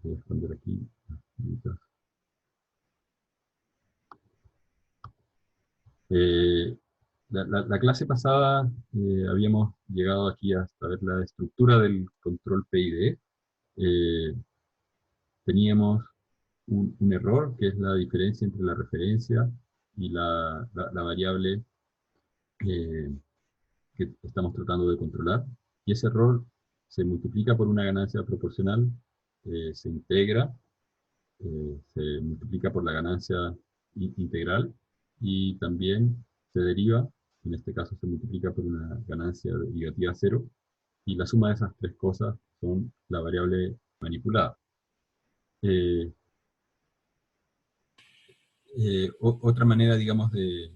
Voy a esconder aquí. Eh, la clase pasada habíamos llegado aquí hasta ver la estructura del control PID. Eh, Teníamos un error, que es la diferencia entre la referencia y la variable eh, que estamos tratando de controlar. Y ese error se multiplica por una ganancia proporcional, se integra, se multiplica por la ganancia integral y también se deriva, en este caso se multiplica por una ganancia negativa cero, y la suma de esas tres cosas son la variable manipulada. Eh, Otra manera, digamos, de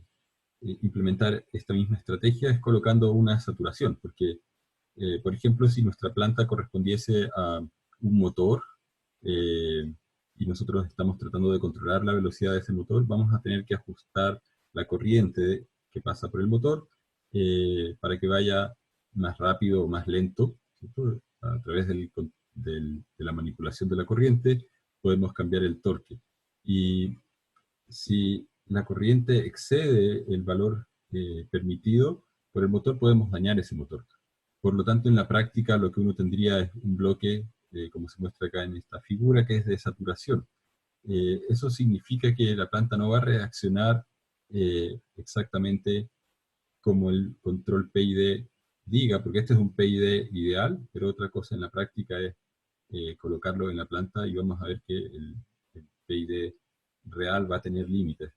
implementar esta misma estrategia es colocando una saturación, porque, por ejemplo, si nuestra planta correspondiese a un motor, eh, y nosotros estamos tratando de controlar la velocidad de ese motor, vamos a tener que ajustar la corriente que pasa por el motor para que vaya más rápido o más lento, ¿cierto? A través de la manipulación de la corriente podemos cambiar el torque. Y si la corriente excede el valor permitido por el motor, podemos dañar ese motor. Por lo tanto, en la práctica lo que uno tendría es un bloque, como se muestra acá en esta figura, que es de saturación. Eso significa que la planta no va a reaccionar exactamente como el control PID diga, porque este es un PID ideal, pero otra cosa en la práctica es colocarlo en la planta y vamos a ver que el PID real va a tener límites,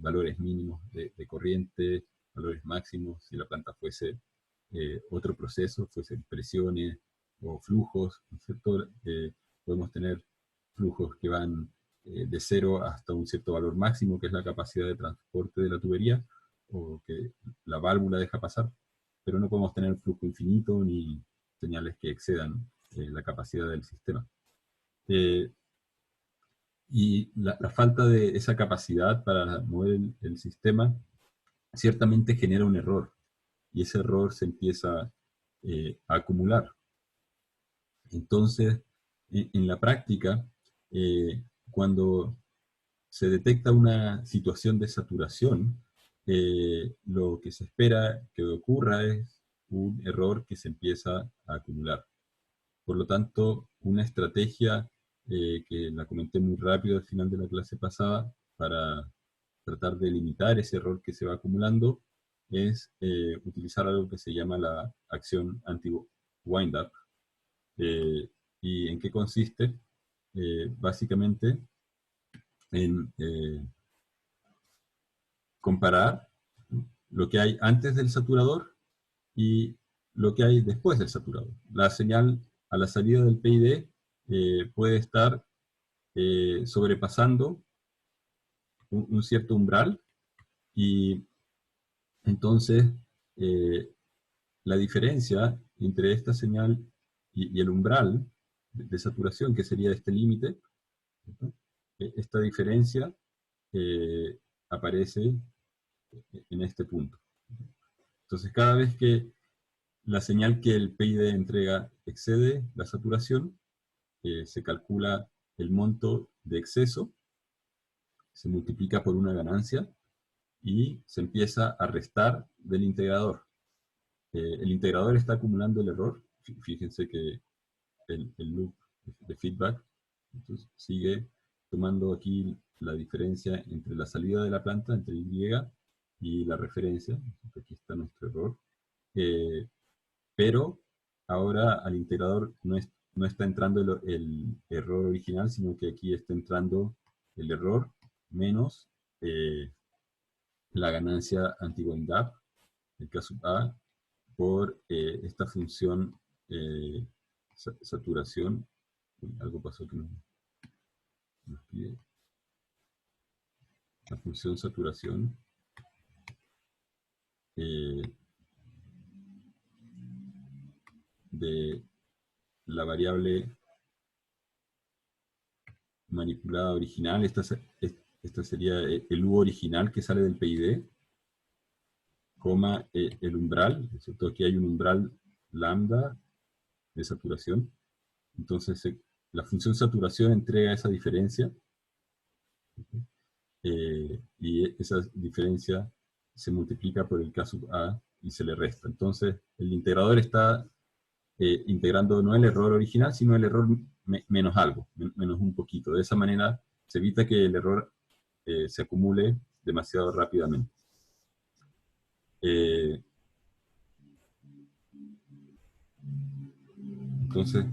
valores mínimos de corriente, valores máximos, si la planta fuese otro proceso, fuesen presiones o flujos, ¿no es cierto? Podemos tener flujos que van de cero hasta un cierto valor máximo, que es la capacidad de transporte de la tubería, o que la válvula deja pasar, pero no podemos tener flujo infinito ni señales que excedan la capacidad del sistema. Y la falta de esa capacidad para mover el sistema ciertamente genera un error, y ese error se empieza a acumular. Entonces, en la práctica, cuando se detecta una situación de saturación, lo que se espera que ocurra es un error que se empieza a acumular. Por lo tanto, una estrategia que la comenté muy rápido al final de la clase pasada para tratar de limitar ese error que se va acumulando es utilizar algo que se llama la acción anti-windup. ¿Y en qué consiste? Básicamente en comparar lo que hay antes del saturador y lo que hay después del saturador. La señal a la salida del PID puede estar sobrepasando un cierto umbral, y entonces la diferencia entre esta señal y el umbral de saturación, que sería este límite, ¿no? Esta diferencia eh, aparece en este punto. Entonces, cada vez que la señal que el PID entrega excede la saturación, se calcula el monto de exceso, se multiplica por una ganancia y se empieza a restar del integrador. El integrador está acumulando el error. Fíjense que el loop de feedback entonces, sigue tomando aquí la diferencia entre la salida de la planta, entre Y, y la referencia. Aquí está nuestro error. Pero ahora al integrador no está entrando el error original, sino que aquí está entrando el error menos la ganancia anti-windup, el caso A, por esta función saturación. Algo pasó que nos pide. La función saturación eh, de la variable manipulada original. Esta sería el U original que sale del PID, coma el umbral, ¿cierto? Aquí hay un umbral lambda de saturación. Entonces la función saturación entrega esa diferencia, y esa diferencia se multiplica por el K sub A y se le resta. Entonces, el integrador está integrando no el error original, sino el error menos algo, menos un poquito. De esa manera se evita que el error se acumule demasiado rápidamente. Entonces,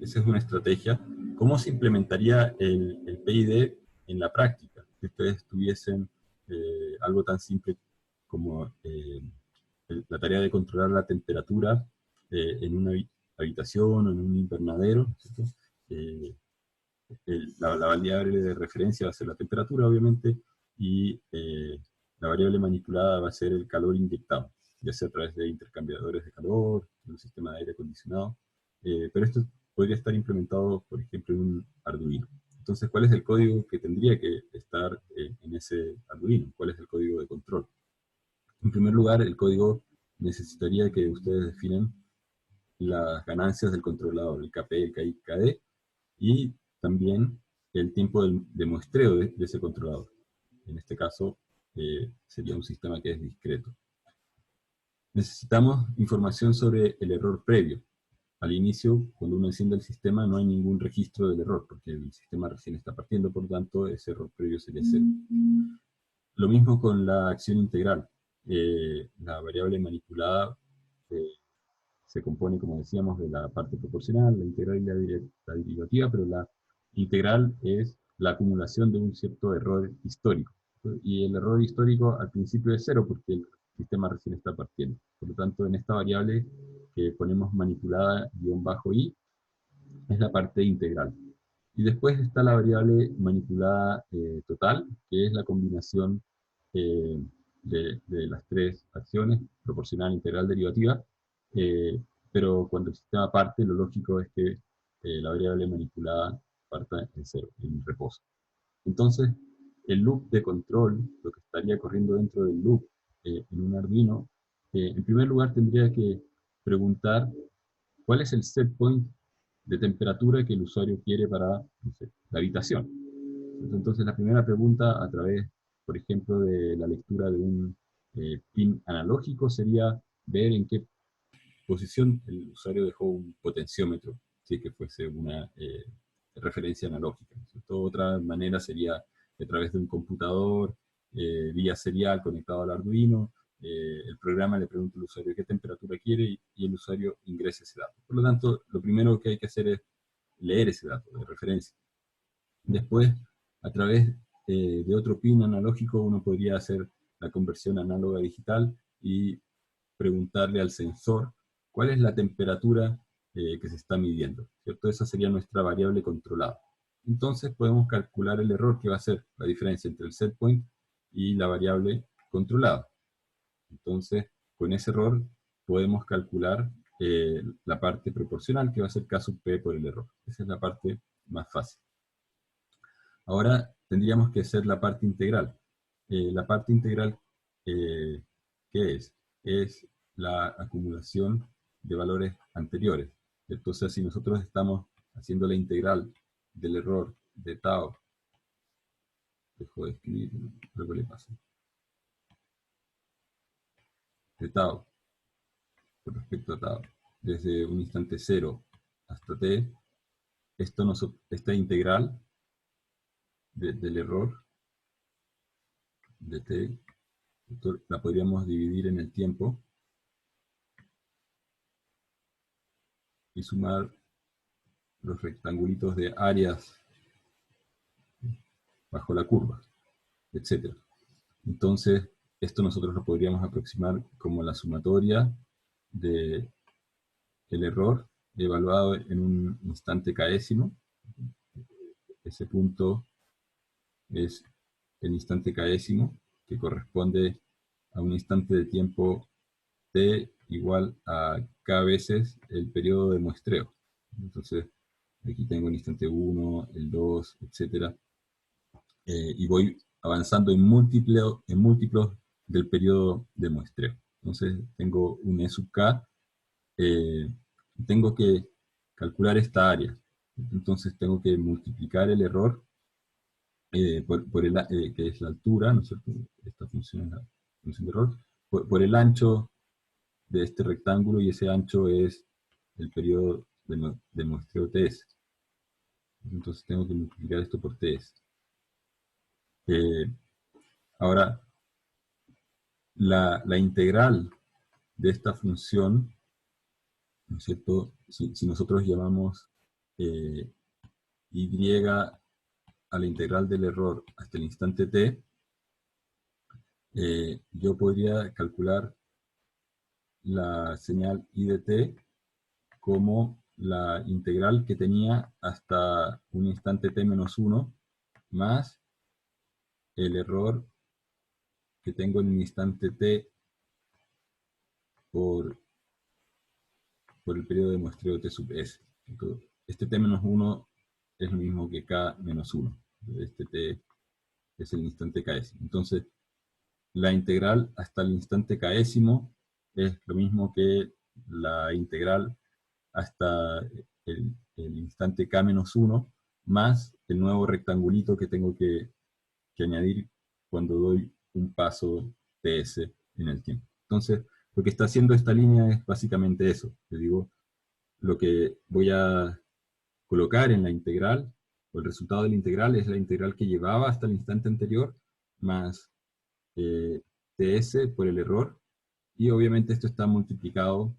esa es una estrategia. ¿Cómo se implementaría el PID en la práctica? Si ustedes tuviesen algo tan simple como la tarea de controlar la temperatura en una habitación o en un invernadero, ¿cierto? La variable de referencia va a ser la temperatura, obviamente, y la variable manipulada va a ser el calor inyectado, ya sea a través de intercambiadores de calor, de un sistema de aire acondicionado, pero esto podría estar implementado, por ejemplo, en un Arduino. Entonces, ¿cuál es el código que tendría que estar en ese Arduino? ¿Cuál es el código de control? En primer lugar, el código necesitaría que ustedes definan las ganancias del controlador, el KP, el KI, KD, y también el tiempo de muestreo de ese controlador. En este caso, sería un sistema que es discreto. Necesitamos información sobre el error previo. Al inicio, cuando uno enciende el sistema, no hay ningún registro del error, porque el sistema recién está partiendo, por lo tanto, ese error previo sería cero. Lo mismo con la acción integral. La variable manipulada se compone, como decíamos, de la parte proporcional, la integral y la derivativa, pero la integral es la acumulación de un cierto error histórico. Y el error histórico al principio es cero porque el sistema recién está partiendo. Por lo tanto, en esta variable que ponemos manipulada -i, es la parte integral. Y después está la variable manipulada total, que es la combinación de las tres acciones, proporcional, integral, derivativa, pero cuando el sistema parte, lo lógico es que la variable manipulada parta en cero, en reposo. Entonces, el loop de control, lo que estaría corriendo dentro del loop en un Arduino, en primer lugar tendría que preguntar cuál es el set point de temperatura que el usuario quiere para, no sé, la habitación. Entonces, la primera pregunta a través, por ejemplo, de la lectura de un pin analógico sería ver en qué posición el usuario dejó un potenciómetro, si es que fuese una referencia analógica. Otra manera sería a través de un computador, vía serial conectado al Arduino, el programa le pregunta al usuario qué temperatura quiere y el usuario ingresa ese dato. Por lo tanto, lo primero que hay que hacer es leer ese dato de referencia. Después, a través de otro pin analógico, uno podría hacer la conversión análoga a digital y preguntarle al sensor cuál es la temperatura que se está midiendo, ¿cierto? Esa sería nuestra variable controlada. Entonces podemos calcular el error que va a ser la diferencia entre el set point y la variable controlada. Entonces, con ese error podemos calcular la parte proporcional, que va a ser K sub P por el error. Esa es la parte más fácil. Ahora tendríamos que hacer la parte integral. La parte integral, ¿qué es? Es la acumulación de valores anteriores. Entonces, si nosotros estamos haciendo la integral del error de tau, dejo de escribir, luego le paso, de tau, con respecto a tau, desde un instante 0 hasta t, esta integral del error de t, la podríamos dividir en el tiempo y sumar los rectangulitos de áreas bajo la curva, etc. Entonces, esto nosotros lo podríamos aproximar como la sumatoria del error evaluado en un instante késimo. Ese punto es el instante késimo, que corresponde a un instante de tiempo t igual a k veces el periodo de muestreo. Entonces, aquí tengo el instante 1, el 2, etc. Y voy avanzando en múltiplos del periodo de muestreo. Entonces, tengo un E sub k, tengo que calcular esta área. Entonces tengo que multiplicar el error que es la altura, ¿no es cierto? Esta función es la función de error, por el ancho de este rectángulo, y ese ancho es el periodo de muestreo TS. Entonces tengo que multiplicar esto por TS. Ahora, la integral de esta función, ¿no es cierto? Si nosotros llamamos y a la integral del error hasta el instante t, yo podría calcular la señal I de t como la integral que tenía hasta un instante t menos 1 más el error que tengo en un instante t por el periodo de muestreo t sub s. Entonces, este t menos 1 es lo mismo que k menos 1. Este t es el instante késimo. Entonces, la integral hasta el instante késimo es lo mismo que la integral hasta el instante k menos 1 más el nuevo rectangulito que tengo que añadir cuando doy un paso ts en el tiempo. Entonces, lo que está haciendo esta línea es básicamente eso. Te digo, lo que voy a colocar en la integral, o el resultado de la integral, es la integral que llevaba hasta el instante anterior, más ts por el error, y obviamente esto está multiplicado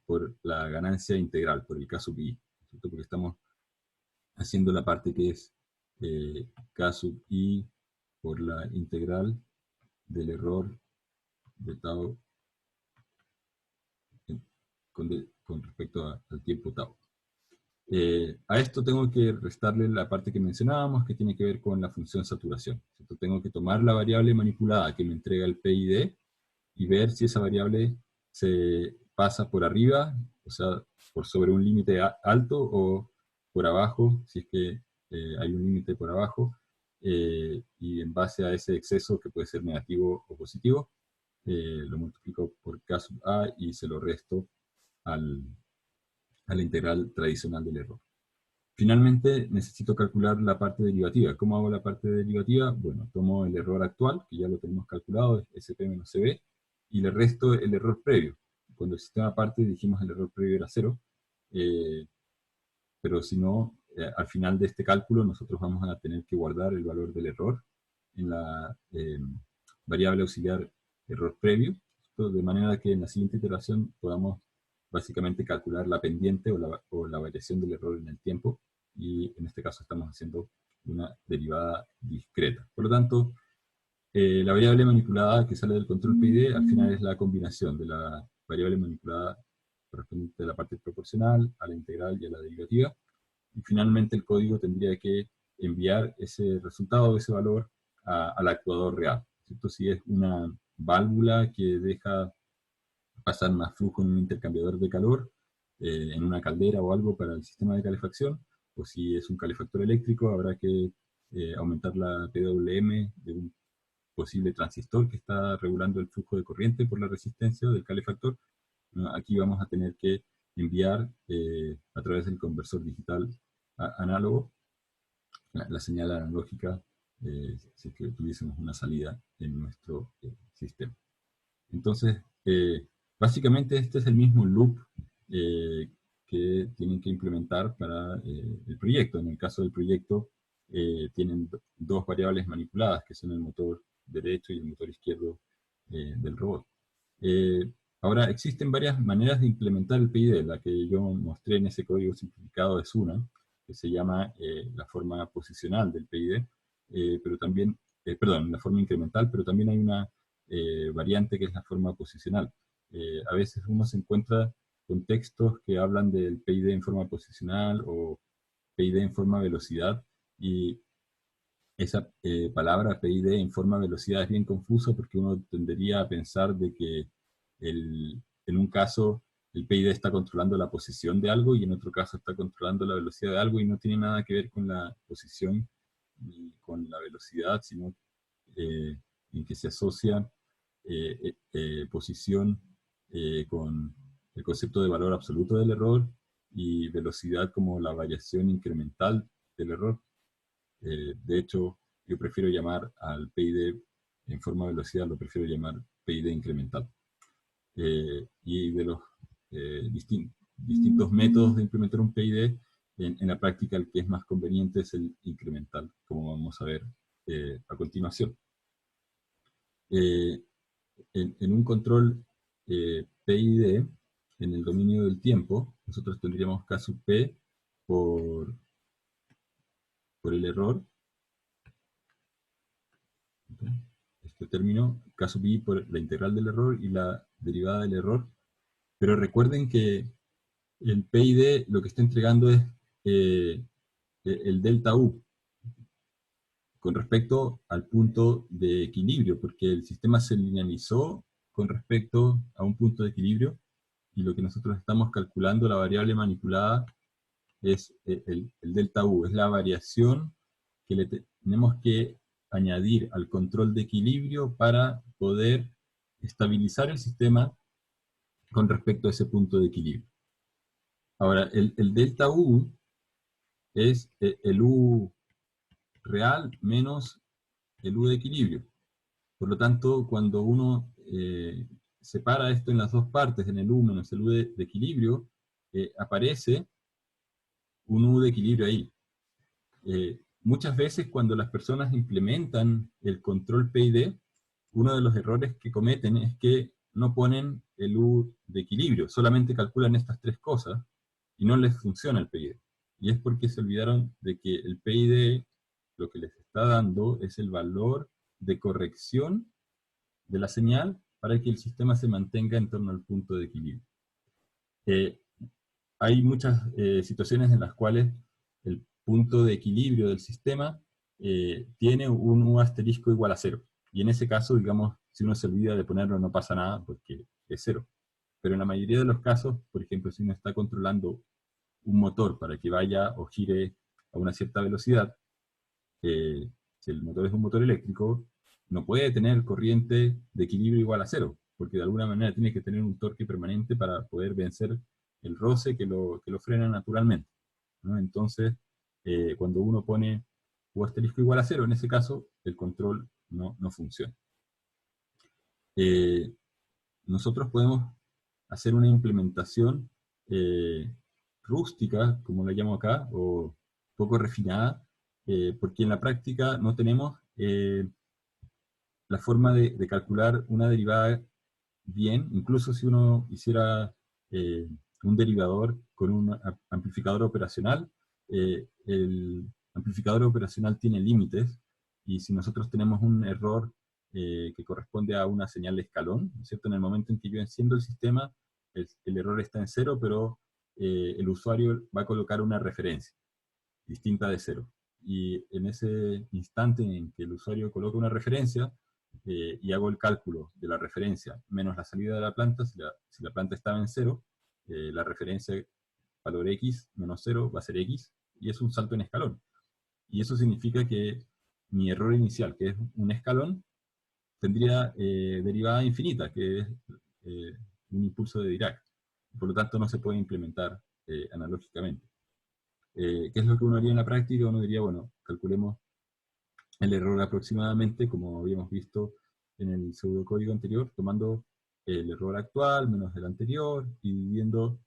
por la ganancia integral, por el k sub i, ¿cierto? Porque estamos haciendo la parte que es k sub i por la integral del error de tau con respecto al tiempo tau. A esto tengo que restarle la parte que mencionábamos, que tiene que ver con la función saturación, ¿cierto? Tengo que tomar la variable manipulada que me entrega el PID y ver si esa variable se pasa por arriba, o sea, por sobre un límite alto, o por abajo, si es que hay un límite por abajo, y en base a ese exceso, que puede ser negativo o positivo, lo multiplico por k sub a y se lo resto a la integral tradicional del error. Finalmente, necesito calcular la parte derivativa. ¿Cómo hago la parte derivativa? Bueno, tomo el error actual, que ya lo tenemos calculado, es SP menos CB, y le resto el error previo. Cuando el sistema parte dijimos el error previo era 0, pero si no, al final de este cálculo nosotros vamos a tener que guardar el valor del error en la variable auxiliar error previo, de manera que en la siguiente iteración podamos básicamente calcular la pendiente o la variación del error en el tiempo, y en este caso estamos haciendo una derivada discreta. Por lo tanto, la variable manipulada que sale del control PID al final es la combinación de la variable manipulada correspondiente a la parte proporcional, a la integral y a la derivativa. Y finalmente el código tendría que enviar ese resultado, ese valor, al actuador real, ¿cierto? Si es una válvula que deja pasar más flujo en un intercambiador de calor, en una caldera o algo para el sistema de calefacción, o si es un calefactor eléctrico, habrá que aumentar la PWM de un posible transistor que está regulando el flujo de corriente por la resistencia del calefactor. Aquí vamos a tener que enviar a través del conversor digital análogo la señal analógica si es que tuviésemos una salida en nuestro sistema. Entonces, básicamente este es el mismo loop que tienen que implementar para el proyecto. En el caso del proyecto, tienen dos variables manipuladas, que son el motor derecho y el motor izquierdo del robot. Ahora, existen varias maneras de implementar el PID. La que yo mostré en ese código simplificado es una, que se llama la forma posicional del PID, pero también, perdón, la forma incremental, pero también hay una variante que es la forma posicional. A veces uno se encuentra con textos que hablan del PID en forma posicional o PID en forma velocidad, y esa palabra PID en forma velocidad es bien confusa porque uno tendería a pensar de que en un caso el PID está controlando la posición de algo y en otro caso está controlando la velocidad de algo, y no tiene nada que ver con la posición ni con la velocidad, sino en que se asocia posición con el concepto de valor absoluto del error y velocidad como la variación incremental del error. De hecho, yo prefiero llamar al PID en forma de velocidad, lo prefiero llamar PID incremental. Y de los distintos métodos de implementar un PID, en la práctica el que es más conveniente es el incremental, como vamos a ver a continuación. En un control PID, en el dominio del tiempo, nosotros tendríamos K sub P por el error, este término, K sub I por la integral del error y la derivada del error. Pero recuerden que el PID lo que está entregando es el delta U con respecto al punto de equilibrio, porque el sistema se linealizó con respecto a un punto de equilibrio, y lo que nosotros estamos calculando, la variable manipulada, es el delta U, es la variación que le tenemos que añadir al control de equilibrio para poder estabilizar el sistema con respecto a ese punto de equilibrio. Ahora, el delta U es el U real menos el U de equilibrio. Por lo tanto, cuando uno separa esto en las dos partes, en el U menos el U de equilibrio, aparece un U de equilibrio ahí. Muchas veces cuando las personas implementan el control PID, uno de los errores que cometen es que no ponen el U de equilibrio, solamente calculan estas tres cosas y no les funciona el PID. Y es porque se olvidaron de que el PID lo que les está dando es el valor de corrección de la señal para que el sistema se mantenga en torno al punto de equilibrio. Hay muchas situaciones en las cuales el punto de equilibrio del sistema tiene un U asterisco igual a 0. Y en ese caso, digamos, si uno se olvida de ponerlo no pasa nada porque es 0. Pero en la mayoría de los casos, por ejemplo, si uno está controlando un motor para que vaya o gire a una cierta velocidad, si el motor es un motor eléctrico, no puede tener corriente de equilibrio igual a 0, porque de alguna manera tiene que tener un torque permanente para poder vencer el roce que lo frena naturalmente, ¿no? Entonces, cuando uno pone U asterisco igual a 0, en ese caso, el control no funciona. Nosotros podemos hacer una implementación rústica, como la llamo acá, o poco refinada, porque en la práctica no tenemos la forma de calcular una derivada bien, incluso si uno hiciera un derivador con un amplificador operacional, el amplificador operacional tiene límites, y si nosotros tenemos un error que corresponde a una señal de escalón, ¿no es cierto? En el momento en que yo enciendo el sistema, el error está en 0, pero el usuario va a colocar una referencia distinta de 0. Y en ese instante en que el usuario coloca una referencia, y hago el cálculo de la referencia menos la salida de la planta, si la planta estaba en 0, la referencia valor x menos 0 va a ser x, y es un salto en escalón. Y eso significa que mi error inicial, que es un escalón, tendría derivada infinita, que es un impulso de Dirac. Por lo tanto, no se puede implementar analógicamente. ¿Qué es lo que uno haría en la práctica? Uno diría, bueno, calculemos el error aproximadamente, como habíamos visto en el pseudocódigo anterior, tomando el error actual menos el anterior y dividiendo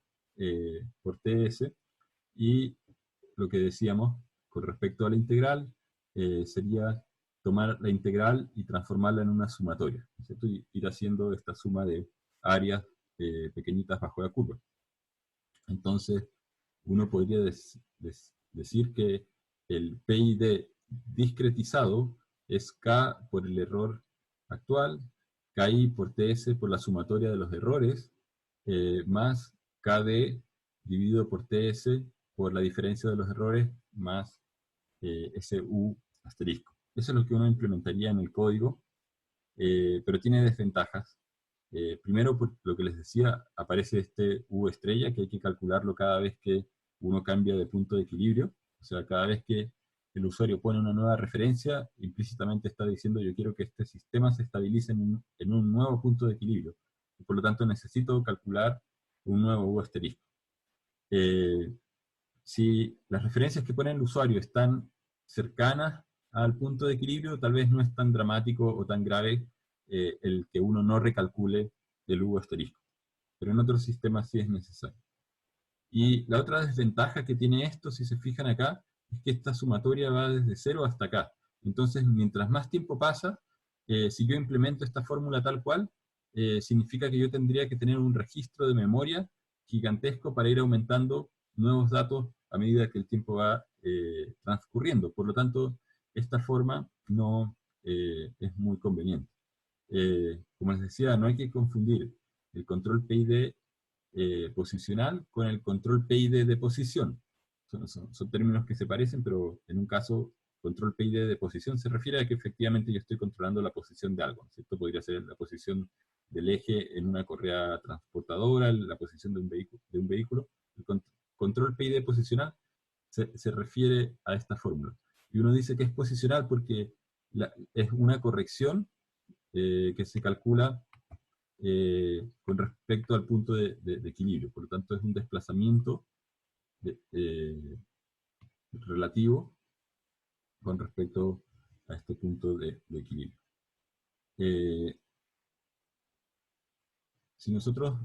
por TS. Y lo que decíamos con respecto a la integral sería tomar la integral y transformarla en una sumatoria, ¿cierto? Y ir haciendo esta suma de áreas pequeñitas bajo la curva. Entonces, uno podría decir que el PID discretizado es K por el error actual, KI por TS por la sumatoria de los errores, más KD dividido por TS por la diferencia de los errores, más ese U asterisco. Eso es lo que uno implementaría en el código, pero tiene desventajas. Primero, por lo que les decía, aparece este U estrella, que hay que calcularlo cada vez que uno cambia de punto de equilibrio. O sea, cada vez que el usuario pone una nueva referencia, implícitamente está diciendo yo quiero que este sistema se estabilice en un nuevo punto de equilibrio. Y por lo tanto necesito calcular un nuevo U asterisco. si las referencias que pone el usuario están cercanas al punto de equilibrio, tal vez no es tan dramático o tan grave el que uno no recalcule el U asterisco. Pero en otros sistemas sí es necesario. Y la otra desventaja que tiene esto, si se fijan acá, es que esta sumatoria va desde 0 hasta acá. Entonces, mientras más tiempo pasa, si yo implemento esta fórmula tal cual, significa que yo tendría que tener un registro de memoria gigantesco para ir aumentando nuevos datos a medida que el tiempo va transcurriendo. Por lo tanto, esta forma no es muy conveniente. Como les decía, no hay que confundir el control PID posicional con el control PID de posición. Son términos que se parecen, pero en un caso, control PID de posición se refiere a que efectivamente yo estoy controlando la posición de algo, ¿cierto? Podría ser la posición del eje en una correa transportadora, la posición de un vehículo. El control PID posicional se refiere a esta fórmula. Y uno dice que es posicional porque es una corrección que se calcula con respecto al punto de equilibrio. Por lo tanto, es un desplazamiento relativo con respecto a este punto de equilibrio. Si nosotros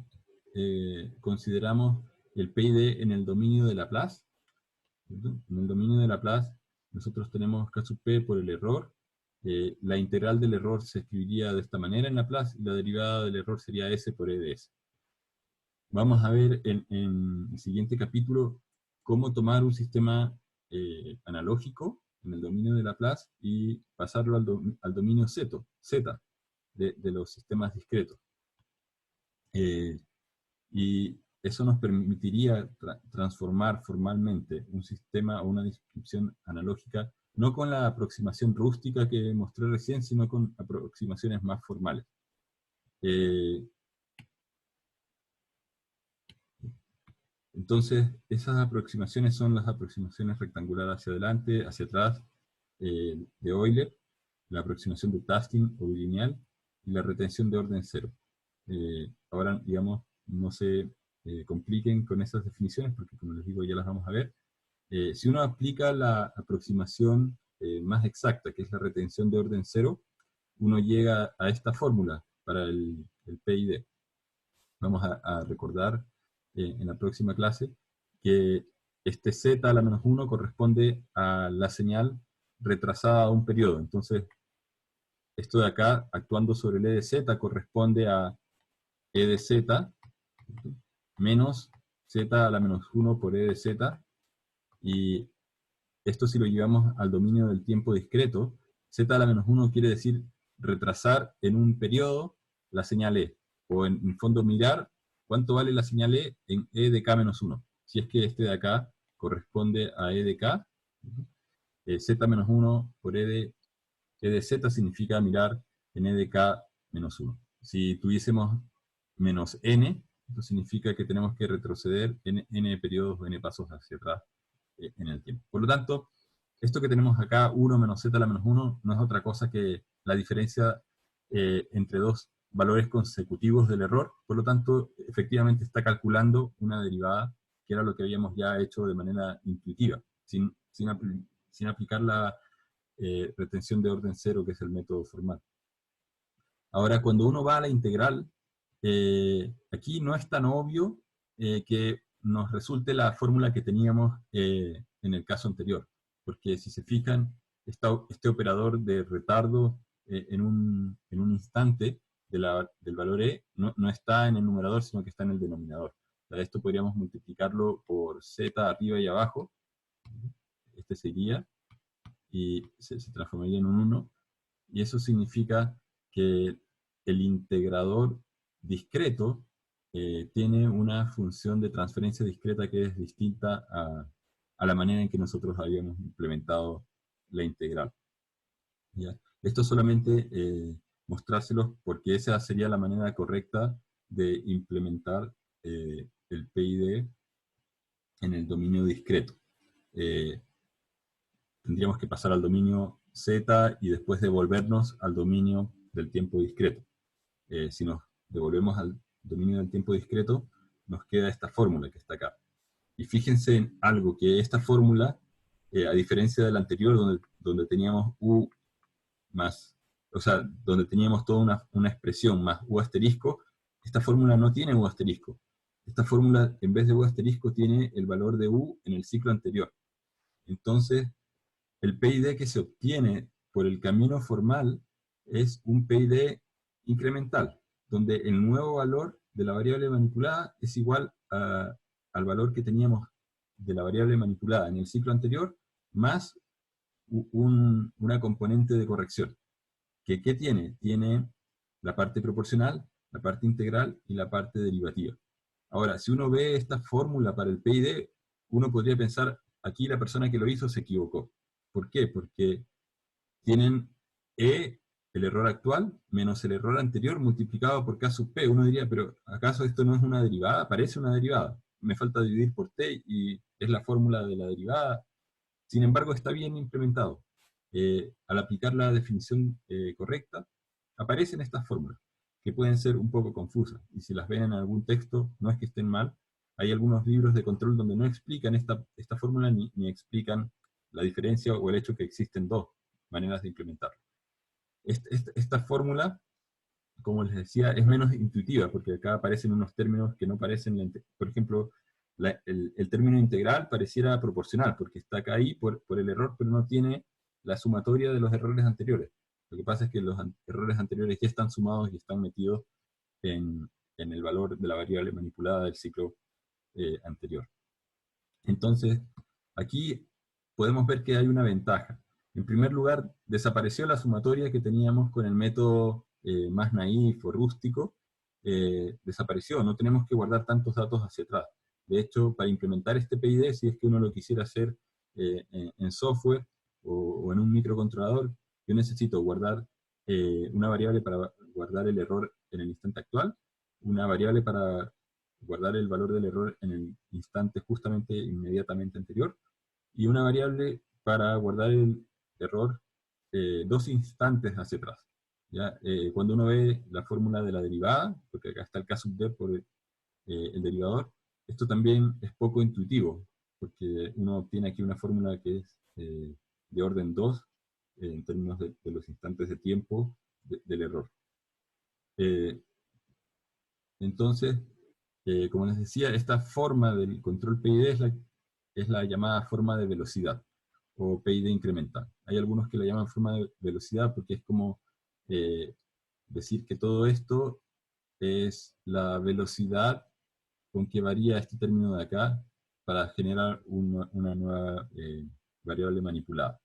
consideramos el PID en el dominio de Laplace, ¿cierto? En el dominio de Laplace nosotros tenemos K sub P por el error. La integral del error se escribiría de esta manera en Laplace y la derivada del error sería S por E de S. Vamos a ver en el siguiente capítulo cómo tomar un sistema analógico en el dominio de Laplace y pasarlo al dominio Z de los sistemas discretos. Y eso nos permitiría transformar formalmente un sistema o una descripción analógica, no con la aproximación rústica que mostré recién, sino con aproximaciones más formales. Entonces, esas aproximaciones son las aproximaciones rectangulares hacia adelante, hacia atrás, de Euler, la aproximación de Taskin o bilineal, y la retención de orden cero. Ahora, digamos, no se compliquen con esas definiciones, porque como les digo, ya las vamos a ver. Si uno aplica la aproximación más exacta, que es la retención de orden cero, uno llega a esta fórmula para el PID. Vamos a recordar en la próxima clase que este z a la menos 1 corresponde a la señal retrasada a un periodo. Entonces, esto de acá, actuando sobre el e de z, corresponde a e de z menos z a la menos 1 por e de z, y esto si lo llevamos al dominio del tiempo discreto, z a la menos 1 quiere decir retrasar en un periodo la señal e, o en fondo mirar cuánto vale la señal e en e de k menos 1. Si es que este de acá corresponde a e de k, z menos 1 por e de z significa mirar en e de k menos 1. Si tuviésemos menos n, esto significa que tenemos que retroceder en n periodos o n pasos hacia atrás en el tiempo. Por lo tanto, esto que tenemos acá, 1 menos z a la menos 1, no es otra cosa que la diferencia entre dos valores consecutivos del error. Por lo tanto, efectivamente está calculando una derivada, que era lo que habíamos ya hecho de manera intuitiva, sin aplicar la retención de orden cero, que es el método formal. Ahora, cuando uno va a la integral, aquí no es tan obvio que nos resulte la fórmula que teníamos en el caso anterior, porque si se fijan, este operador de retardo en un instante del valor e no está en el numerador, sino que está en el denominador. O sea, esto podríamos multiplicarlo por z arriba y abajo, este sería, y se transformaría en un 1, y eso significa que el integrador discreto tiene una función de transferencia discreta que es distinta a la manera en que nosotros habíamos implementado la integral. ¿Ya? Esto solamente mostrárselos porque esa sería la manera correcta de implementar el PID en el dominio discreto. Tendríamos que pasar al dominio Z y después devolvernos al dominio del tiempo discreto. Si nos devolvemos al dominio del tiempo discreto, nos queda esta fórmula que está acá. Y fíjense en algo, que esta fórmula, a diferencia de la anterior, donde teníamos u más, o sea, donde teníamos toda una expresión más u asterisco, esta fórmula no tiene u asterisco. Esta fórmula, en vez de u asterisco, tiene el valor de u en el ciclo anterior. Entonces, el PID que se obtiene por el camino formal es un PID incremental, donde el nuevo valor de la variable manipulada es igual al valor que teníamos de la variable manipulada en el ciclo anterior, más una componente de corrección. ¿Qué tiene? Tiene la parte proporcional, la parte integral y la parte derivativa. Ahora, si uno ve esta fórmula para el PID, uno podría pensar, aquí la persona que lo hizo se equivocó. ¿Por qué? Porque tienen E, el error actual, menos el error anterior multiplicado por K sub P. Uno diría, pero ¿acaso esto no es una derivada? Parece una derivada. Me falta dividir por T y es la fórmula de la derivada. Sin embargo, está bien implementado. Al aplicar la definición correcta, aparecen estas fórmulas, que pueden ser un poco confusas. Y si las ven en algún texto, no es que estén mal. Hay algunos libros de control donde no explican esta fórmula ni explican la diferencia o el hecho que existen dos maneras de implementarlo. Esta fórmula, como les decía, es menos intuitiva, porque acá aparecen unos términos que no parecen, por ejemplo, el término integral pareciera proporcional, porque está acá ahí por el error, pero no tiene la sumatoria de los errores anteriores. Lo que pasa es que los errores anteriores ya están sumados y están metidos en el valor de la variable manipulada del ciclo anterior. Entonces, aquí podemos ver que hay una ventaja. En primer lugar, desapareció la sumatoria que teníamos con el método más naif o rústico. Desapareció, no tenemos que guardar tantos datos hacia atrás. De hecho, para implementar este PID, si es que uno lo quisiera hacer en software o en un microcontrolador, yo necesito guardar una variable para guardar el error en el instante actual, una variable para guardar el valor del error en el instante justamente inmediatamente anterior, y una variable para guardar el error dos instantes hacia atrás. ¿Ya? Cuando uno ve la fórmula de la derivada, porque acá está el K sub D por el derivador, esto también es poco intuitivo, porque uno obtiene aquí una fórmula que es de orden 2 en términos de los instantes de tiempo del error. Entonces, como les decía, esta forma del control PID es la llamada forma de velocidad, o PID incremental. Hay algunos que la llaman forma de velocidad porque es como decir que todo esto es la velocidad con que varía este término de acá para generar una nueva variable manipulada.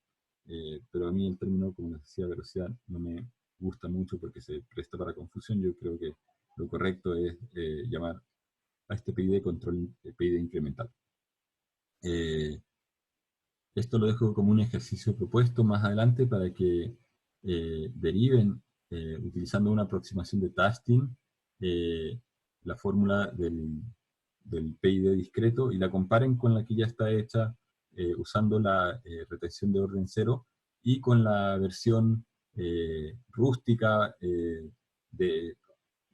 Pero a mí el término, como les decía, velocidad no me gusta mucho porque se presta para confusión. Yo creo que lo correcto es llamar a este PID control PID incremental. Esto lo dejo como un ejercicio propuesto más adelante para que deriven, utilizando una aproximación de testing, la fórmula del PID discreto y la comparen con la que ya está hecha usando la retención de orden cero y con la versión rústica de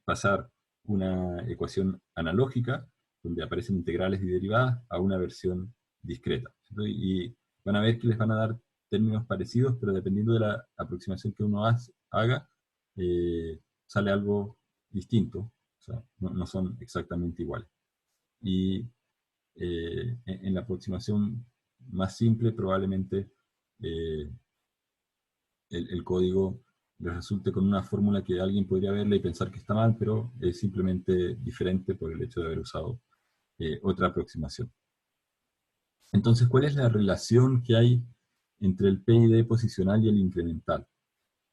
pasar una ecuación analógica, donde aparecen integrales y derivadas, a una versión discreta. Y van a ver que les van a dar términos parecidos, pero dependiendo de la aproximación que uno haga, sale algo distinto. O sea, no son exactamente iguales. Y en la aproximación más simple, probablemente el código les resulte con una fórmula que alguien podría verla y pensar que está mal, pero es simplemente diferente por el hecho de haber usado otra aproximación. Entonces, ¿cuál es la relación que hay entre el PID posicional y el incremental?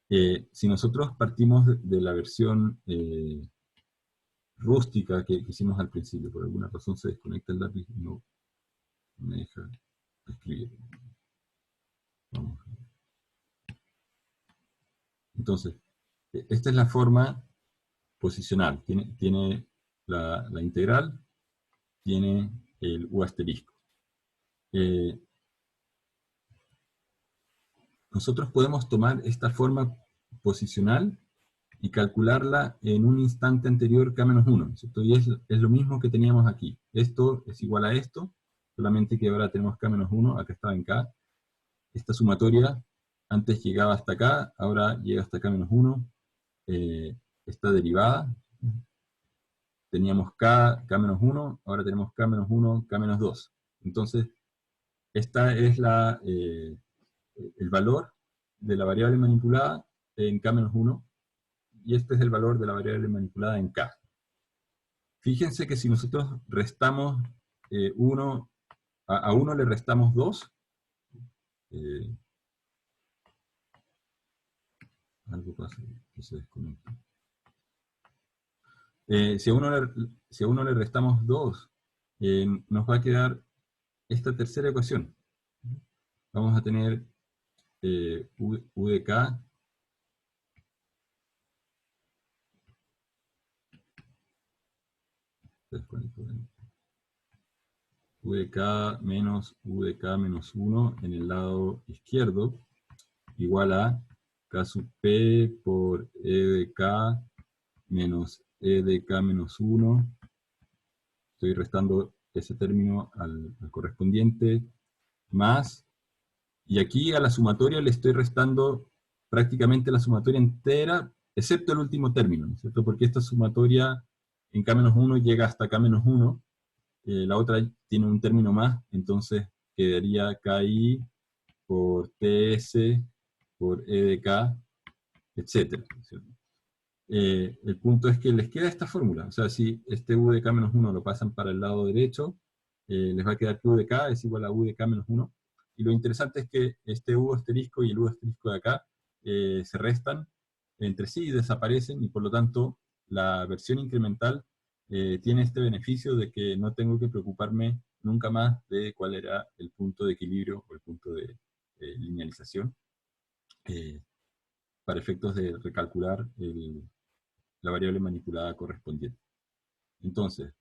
Si nosotros partimos de la versión rústica que hicimos al principio, por alguna razón se desconecta el lápiz y no me deja escribir. Vamos. Entonces, esta es la forma posicional. Tiene la integral, tiene el U asterisco. Nosotros podemos tomar esta forma posicional y calcularla en un instante anterior K-1, ¿cierto? Y es lo mismo que teníamos aquí. Esto es igual a esto, solamente que ahora tenemos K-1, acá estaba en K. Esta sumatoria antes llegaba hasta acá, ahora llega hasta K-1. Esta derivada, teníamos K-1, ahora tenemos K-1, K-2. Entonces, esta es el valor de la variable manipulada en K-1, y este es el valor de la variable manipulada en K. Fíjense que si nosotros restamos 1, a 1 le restamos 2, algo pasa que se desconecta. Si a 1 le restamos 2, nos va a quedar esta tercera ecuación. Vamos a tener U de K U de K menos U de K menos 1 en el lado izquierdo, igual a K sub P por E de K menos E de K menos 1. Estoy restando ese término al correspondiente, más, y aquí a la sumatoria le estoy restando prácticamente la sumatoria entera, excepto el último término, ¿no es cierto? Porque esta sumatoria en K-1 llega hasta K-1, la otra tiene un término más, entonces quedaría KI por TS por E de K, etc. El punto es que les queda esta fórmula, o sea, si este U de K-1 lo pasan para el lado derecho, les va a quedar que U de K es igual a U de K-1, y lo interesante es que este U asterisco y el U asterisco de acá se restan entre sí y desaparecen, y por lo tanto la versión incremental tiene este beneficio de que no tengo que preocuparme nunca más de cuál era el punto de equilibrio o el punto de linealización para efectos de recalcular la variable manipulada correspondiente. Entonces,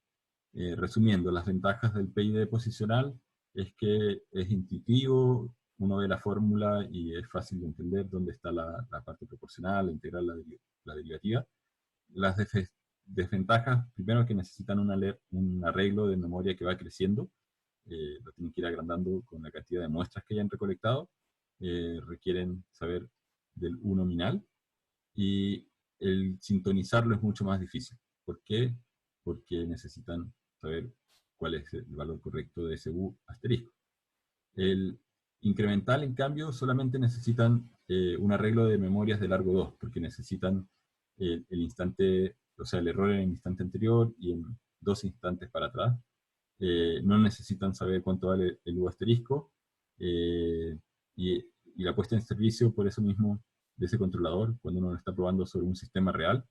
resumiendo, las ventajas del PID posicional es que es intuitivo, uno ve la fórmula y es fácil de entender dónde está la parte proporcional, la integral, la derivativa. Las desventajas, primero que necesitan un arreglo de memoria que va creciendo, lo tienen que ir agrandando con la cantidad de muestras que hayan recolectado, requieren saber del U nominal, y el sintonizarlo es mucho más difícil. ¿Por qué? Porque necesitan saber cuál es el valor correcto de ese U asterisco. El incremental, en cambio, solamente necesitan un arreglo de memorias de largo 2, porque necesitan el instante, o sea, el error en el instante anterior y en 2 instantes para atrás. No necesitan saber cuánto vale el U asterisco, y la puesta en servicio, por eso mismo, de ese controlador, cuando uno lo está probando sobre un sistema real,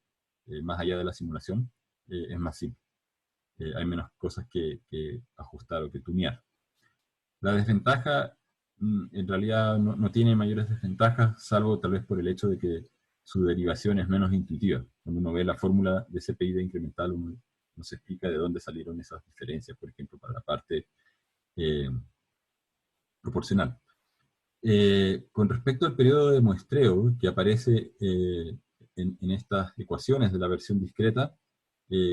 más allá de la simulación, es más simple. Hay menos cosas que ajustar o que tunear. La desventaja, en realidad, no tiene mayores desventajas, salvo tal vez por el hecho de que su derivación es menos intuitiva. Cuando uno ve la fórmula de ese PID incremental, uno no se explica de dónde salieron esas diferencias, por ejemplo, para la parte proporcional. Con respecto al periodo de muestreo que aparece en estas ecuaciones de la versión discreta,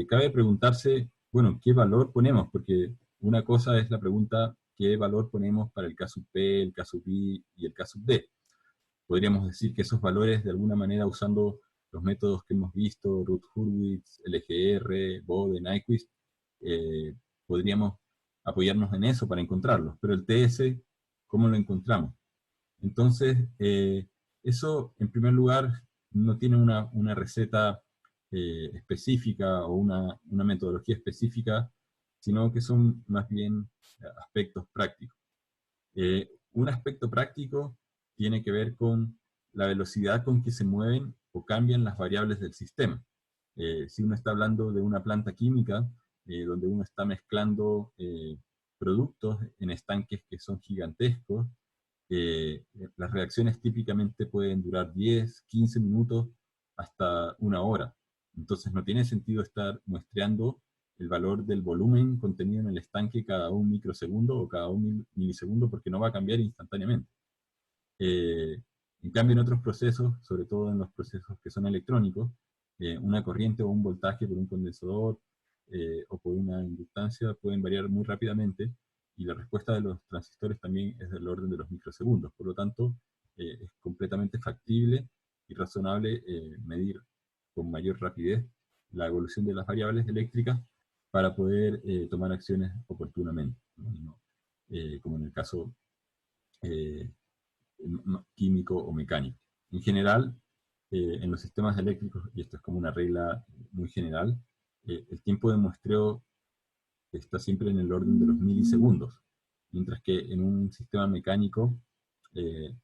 cabe preguntarse, bueno, ¿qué valor ponemos? Porque una cosa es la pregunta, ¿qué valor ponemos para el caso P, el caso B y el caso D? Podríamos decir que esos valores, de alguna manera, usando los métodos que hemos visto, Routh-Hurwitz, LGR, Bode, Nyquist, podríamos apoyarnos en eso para encontrarlos. Pero el TS, ¿cómo lo encontramos? Entonces, eso, en primer lugar, no tiene una receta específica o una metodología específica, sino que son más bien aspectos prácticos. Un aspecto práctico tiene que ver con la velocidad con que se mueven o cambian las variables del sistema. Si uno está hablando de una planta química, donde uno está mezclando productos en estanques que son gigantescos, las reacciones típicamente pueden durar 10, 15 minutos hasta una hora. Entonces no tiene sentido estar muestreando el valor del volumen contenido en el estanque cada un microsegundo o cada un milisegundo, porque no va a cambiar instantáneamente. En cambio, en otros procesos, sobre todo en los procesos que son electrónicos, una corriente o un voltaje por un condensador o por una inductancia pueden variar muy rápidamente, y la respuesta de los transistores también es del orden de los microsegundos. Por lo tanto, es completamente factible y razonable medir con mayor rapidez la evolución de las variables eléctricas para poder tomar acciones oportunamente, ¿no? Como en el caso químico o mecánico. En general, en los sistemas eléctricos, y esto es como una regla muy general, el tiempo de muestreo está siempre en el orden de los milisegundos, mientras que en un sistema mecánico, eh,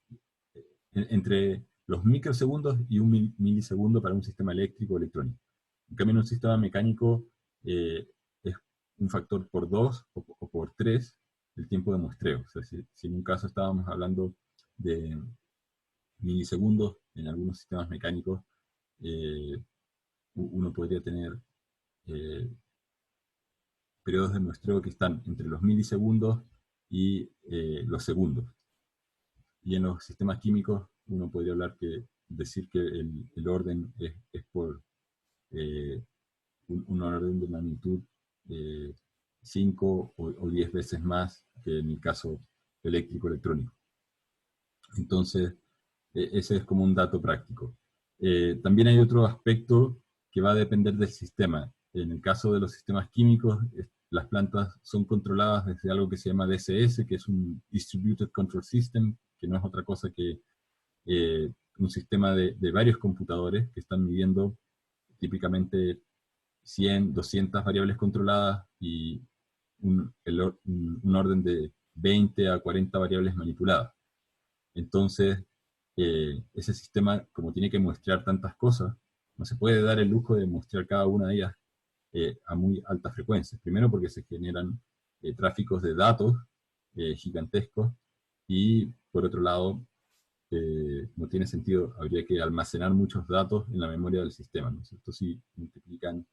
entre los microsegundos y un milisegundo para un sistema eléctrico o electrónico. En cambio, en un sistema mecánico es un factor por 2 o por 3 el tiempo de muestreo. O sea, si en un caso estábamos hablando de milisegundos, en algunos sistemas mecánicos uno podría tener periodos de muestreo que están entre los milisegundos y los segundos. Y en los sistemas químicos uno podría decir que el orden es por un orden de magnitud 5 o 10 veces más que en el caso eléctrico-electrónico. Entonces, ese es como un dato práctico. También hay otro aspecto que va a depender del sistema. En el caso de los sistemas químicos, las plantas son controladas desde algo que se llama DCS, que es un Distributed Control System, que no es otra cosa que un sistema de varios computadores que están midiendo típicamente 100, 200 variables controladas y un orden de 20 a 40 variables manipuladas. Entonces, ese sistema, como tiene que muestrear tantas cosas, no se puede dar el lujo de muestrear cada una de ellas a muy alta frecuencia. Primero porque se generan tráficos de datos gigantescos, y por otro lado, no tiene sentido, habría que almacenar muchos datos en la memoria del sistema, ¿no es cierto? Si multiplican,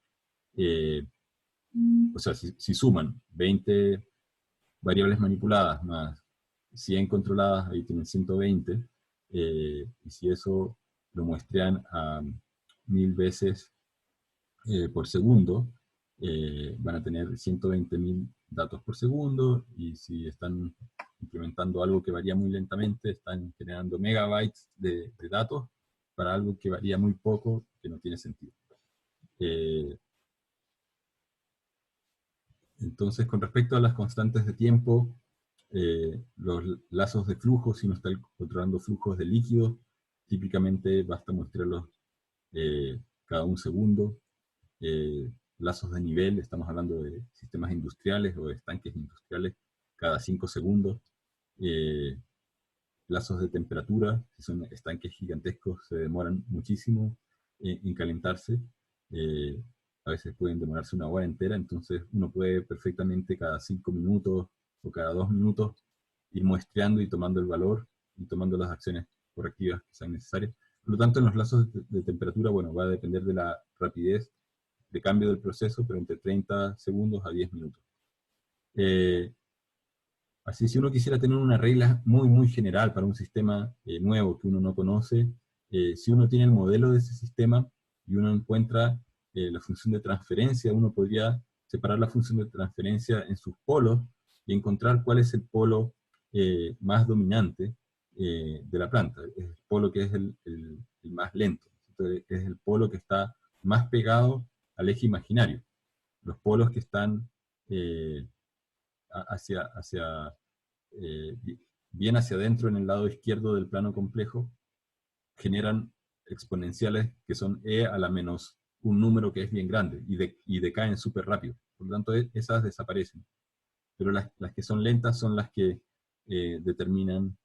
o sea, si suman 20 variables manipuladas más 100 controladas, ahí tienen 120, y si eso lo muestrean a 1000 veces por segundo, van a tener 120.000 datos por segundo, y si están implementando algo que varía muy lentamente, están generando megabytes de datos para algo que varía muy poco, que no tiene sentido. Entonces, con respecto a las constantes de tiempo, los lazos de flujo, si uno está controlando flujos de líquidos, típicamente basta mostrarlos cada un segundo. Lazos de nivel, estamos hablando de sistemas industriales o de estanques industriales, cada 5 segundos. Lazos de temperatura, si son estanques gigantescos, se demoran muchísimo en calentarse. A veces pueden demorarse una hora entera, entonces uno puede perfectamente cada 5 minutos o cada 2 minutos ir muestreando y tomando el valor y tomando las acciones correctivas que sean necesarias. Por lo tanto, en los lazos de temperatura, bueno, va a depender de la rapidez de cambio del proceso, pero entre 30 segundos a 10 minutos. Así, si uno quisiera tener una regla muy, muy general para un sistema nuevo que uno no conoce, si uno tiene el modelo de ese sistema y uno encuentra la función de transferencia, uno podría separar la función de transferencia en sus polos y encontrar cuál es el polo más dominante de la planta. Es el polo que es el más lento. Entonces, es el polo que está más pegado al eje imaginario. Los polos que están eh, bien hacia adentro en el lado izquierdo del plano complejo, generan exponenciales que son e a la menos un número que es bien grande y decaen súper rápido. Por lo tanto, esas desaparecen. Pero las que son lentas son las que determinan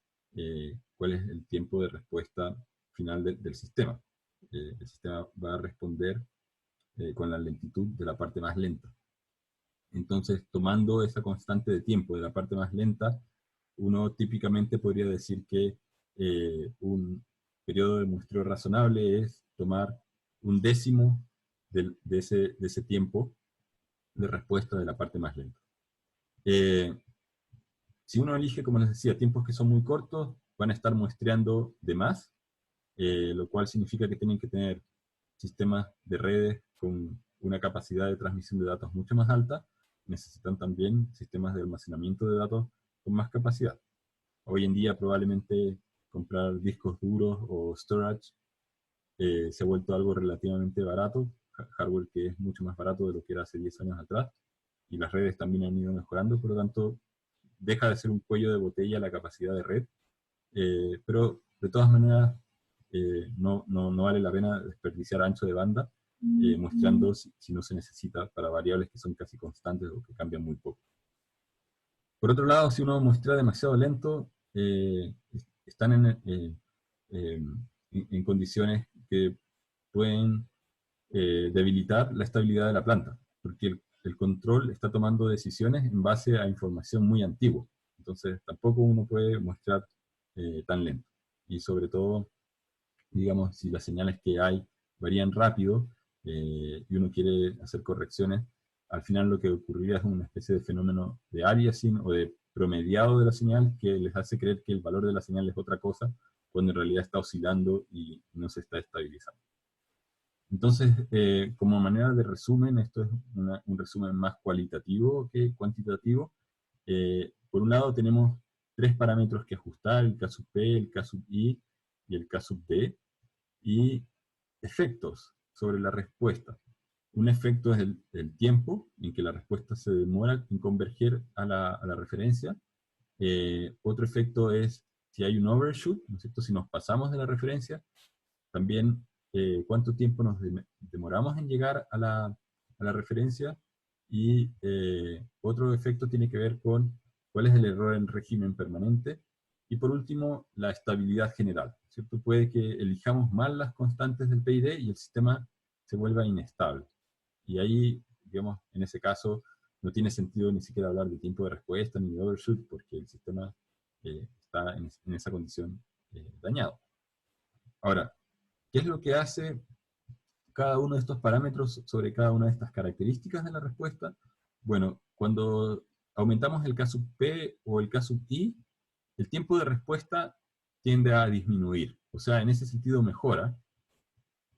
cuál es el tiempo de respuesta final del sistema. El sistema va a responder con la lentitud de la parte más lenta. Entonces, tomando esa constante de tiempo de la parte más lenta, uno típicamente podría decir que un periodo de muestreo razonable es tomar un décimo de ese tiempo de respuesta de la parte más lenta. Si uno elige, como les decía, tiempos que son muy cortos, van a estar muestreando de más, lo cual significa que tienen que tener sistemas de redes con una capacidad de transmisión de datos mucho más alta, necesitan también sistemas de almacenamiento de datos con más capacidad. Hoy en día probablemente comprar discos duros o storage se ha vuelto algo relativamente barato, hardware que es mucho más barato de lo que era hace 10 años atrás, y las redes también han ido mejorando, por lo tanto deja de ser un cuello de botella la capacidad de red, pero de todas maneras no vale la pena desperdiciar ancho de banda, mostrando si no se necesita para variables que son casi constantes o que cambian muy poco. Por otro lado, si uno muestra demasiado lento, están en condiciones que pueden debilitar la estabilidad de la planta, porque el control está tomando decisiones en base a información muy antigua. Entonces, tampoco uno puede mostrar tan lento. Y sobre todo, digamos, si las señales que hay varían rápido y uno quiere hacer correcciones, al final lo que ocurriría es una especie de fenómeno de aliasing o de promediado de la señal que les hace creer que el valor de la señal es otra cosa, cuando en realidad está oscilando y no se está estabilizando. Entonces, como manera de resumen, esto es un resumen más cualitativo que cuantitativo. Por un lado tenemos 3 parámetros que ajustar, el K sub P, el K sub I y el K sub D, y efectos sobre la respuesta. Un efecto es el tiempo en que la respuesta se demora en converger a la referencia. Otro efecto es si hay un overshoot, ¿no es cierto? Si nos pasamos de la referencia. También cuánto tiempo nos demoramos en llegar a la referencia. Y otro efecto tiene que ver con cuál es el error en régimen permanente. Y por último, la estabilidad general, ¿cierto? Puede que elijamos mal las constantes del PID y el sistema se vuelva inestable. Y ahí, digamos, en ese caso, no tiene sentido ni siquiera hablar de tiempo de respuesta ni de overshoot, porque el sistema está en esa condición dañado. Ahora, ¿qué es lo que hace cada uno de estos parámetros sobre cada una de estas características de la respuesta? Bueno, cuando aumentamos el K sub P o el K sub I, el tiempo de respuesta tiende a disminuir. O sea, en ese sentido mejora,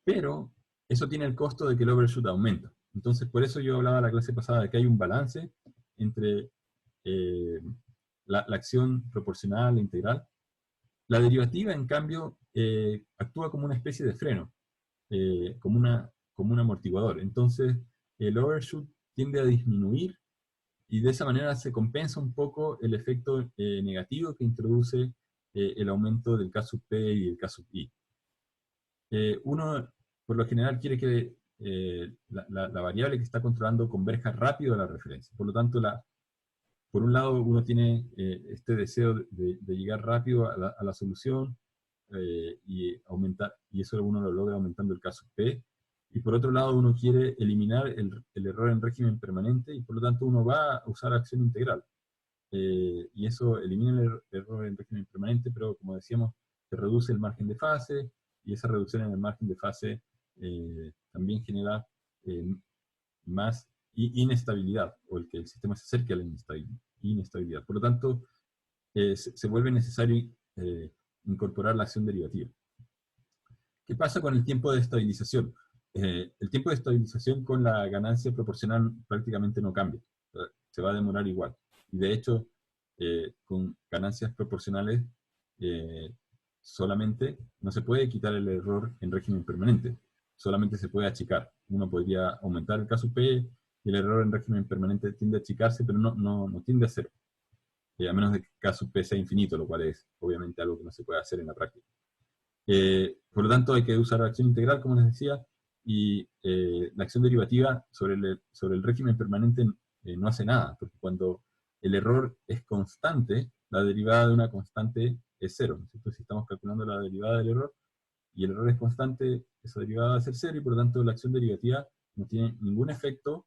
pero eso tiene el costo de que el overshoot aumenta. Entonces, por eso yo hablaba la clase pasada de que hay un balance entre la acción proporcional e integral. La derivativa, en cambio, actúa como una especie de freno, como un amortiguador. Entonces, el overshoot tiende a disminuir y de esa manera se compensa un poco el efecto negativo que introduce el aumento del K sub P y el K sub I. Uno, por lo general, quiere que la variable que está controlando converja rápido a la referencia. Por lo tanto, por un lado, uno tiene este deseo de llegar rápido a la solución y eso uno lo logra aumentando el K sub P. Y por otro lado, uno quiere eliminar el error en régimen permanente y por lo tanto uno va a usar acción integral. Y eso elimina el error en régimen permanente, pero como decíamos, se reduce el margen de fase y esa reducción en el margen de fase también genera más inestabilidad, o el que el sistema se acerque a la inestabilidad. Por lo tanto, se vuelve necesario incorporar la acción derivativa. ¿Qué pasa con el tiempo de estabilización? El tiempo de estabilización con la ganancia proporcional prácticamente no cambia. Se va a demorar igual. Y de hecho, con ganancias proporcionales solamente no se puede quitar el error en régimen permanente. Solamente se puede achicar. Uno podría aumentar el K sub P y el error en régimen permanente tiende a achicarse, pero no tiende a cero. A menos de que K sub P sea infinito, lo cual es obviamente algo que no se puede hacer en la práctica. Por lo tanto, hay que usar la acción integral, como les decía, y la acción derivativa sobre el régimen permanente no hace nada, porque cuando el error es constante, la derivada de una constante es cero, ¿no es cierto? Si estamos calculando la derivada del error, y el error es constante, esa derivada va a ser cero, y por lo tanto la acción derivativa no tiene ningún efecto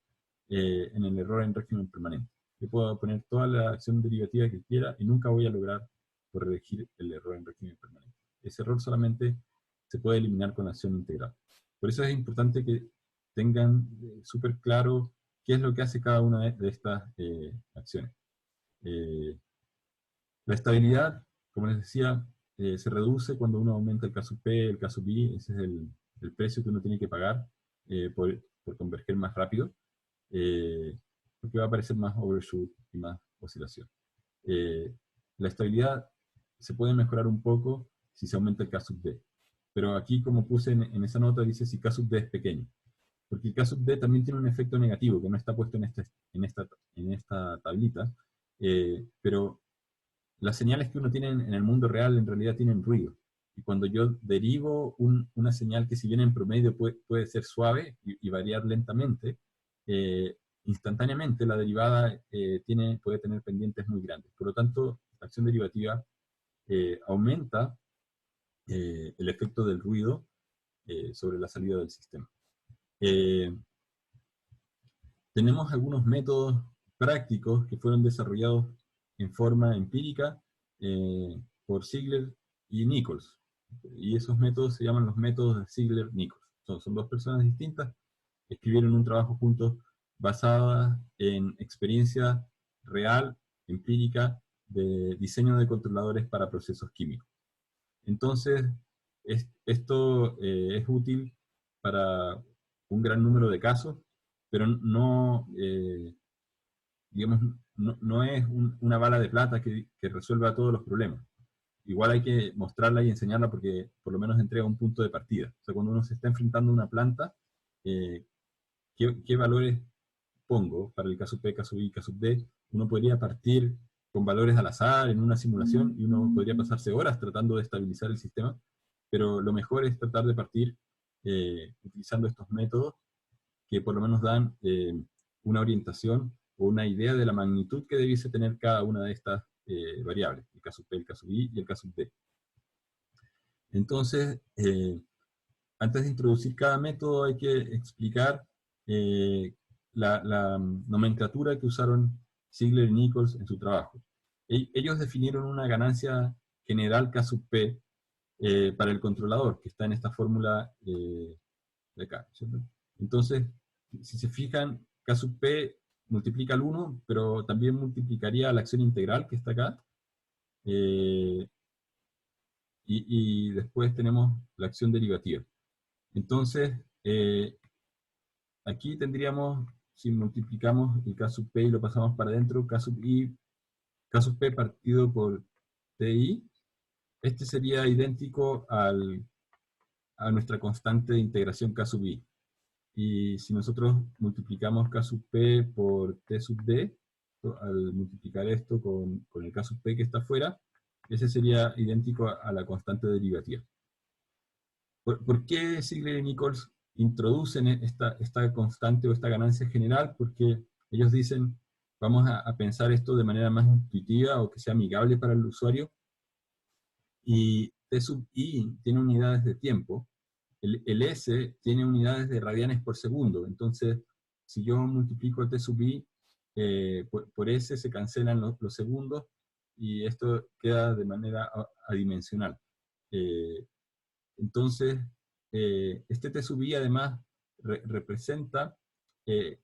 en el error en régimen permanente. Yo puedo poner toda la acción derivativa que quiera y nunca voy a lograr corregir el error en régimen permanente. Ese error solamente se puede eliminar con la acción integral. Por eso es importante que tengan súper claro qué es lo que hace cada una de estas acciones. La estabilidad, como les decía, se reduce cuando uno aumenta el K sub P, el K sub I, ese es el precio que uno tiene que pagar por converger más rápido. porque va a aparecer más overshoot y más oscilación. La estabilidad se puede mejorar un poco si se aumenta el K sub D. Pero aquí, como puse en esa nota, dice si K sub D es pequeño. Porque el K sub D también tiene un efecto negativo, que no está puesto en esta tablita, pero las señales que uno tiene en el mundo real en realidad tienen ruido. Y cuando yo derivo una señal que si bien en promedio puede ser suave y variar lentamente, eh, instantáneamente la derivada puede tener pendientes muy grandes. Por lo tanto, la acción derivativa aumenta el efecto del ruido sobre la salida del sistema. Tenemos algunos métodos prácticos que fueron desarrollados en forma empírica por Ziegler y Nichols. Y esos métodos se llaman los métodos de Ziegler-Nichols. Son dos personas distintas, escribieron un trabajo juntos basado en experiencia real, empírica, de diseño de controladores para procesos químicos. Entonces, esto es útil para un gran número de casos, pero no, digamos, no es una bala de plata que resuelva todos los problemas. Igual hay que mostrarla y enseñarla porque por lo menos entrega un punto de partida. O sea, cuando uno se está enfrentando a una planta, eh, ¿qué valores pongo para el caso P, caso I, caso D? Uno podría partir con valores al azar en una simulación y uno podría pasarse horas tratando de estabilizar el sistema, pero lo mejor es tratar de partir utilizando estos métodos que por lo menos dan una orientación o una idea de la magnitud que debiese tener cada una de estas variables, el caso P, el caso I y el caso D. Entonces, antes de introducir cada método hay que explicar la nomenclatura que usaron Ziegler y Nichols en su trabajo. Ellos definieron una ganancia general K sub P para el controlador, que está en esta fórmula de acá, ¿cierto? Entonces, si se fijan, K sub P multiplica al 1, pero también multiplicaría la acción integral que está acá. eh, y después tenemos la acción derivativa. Entonces, aquí tendríamos, si multiplicamos el K sub P y lo pasamos para adentro, K sub K sub P partido por TI, este sería idéntico a nuestra constante de integración K sub I. Y si nosotros multiplicamos K sub P por T sub D, al multiplicar esto con el K sub P que está afuera, ese sería idéntico a la constante derivativa. ¿Por qué Ziegler y Nichols introducen esta constante o esta ganancia general? Porque ellos dicen, vamos a pensar esto de manera más intuitiva o que sea amigable para el usuario, y T sub I tiene unidades de tiempo, el S tiene unidades de radianes por segundo, entonces si yo multiplico T sub I por S se cancelan los segundos y esto queda de manera adimensional. Entonces, este T sub I además representa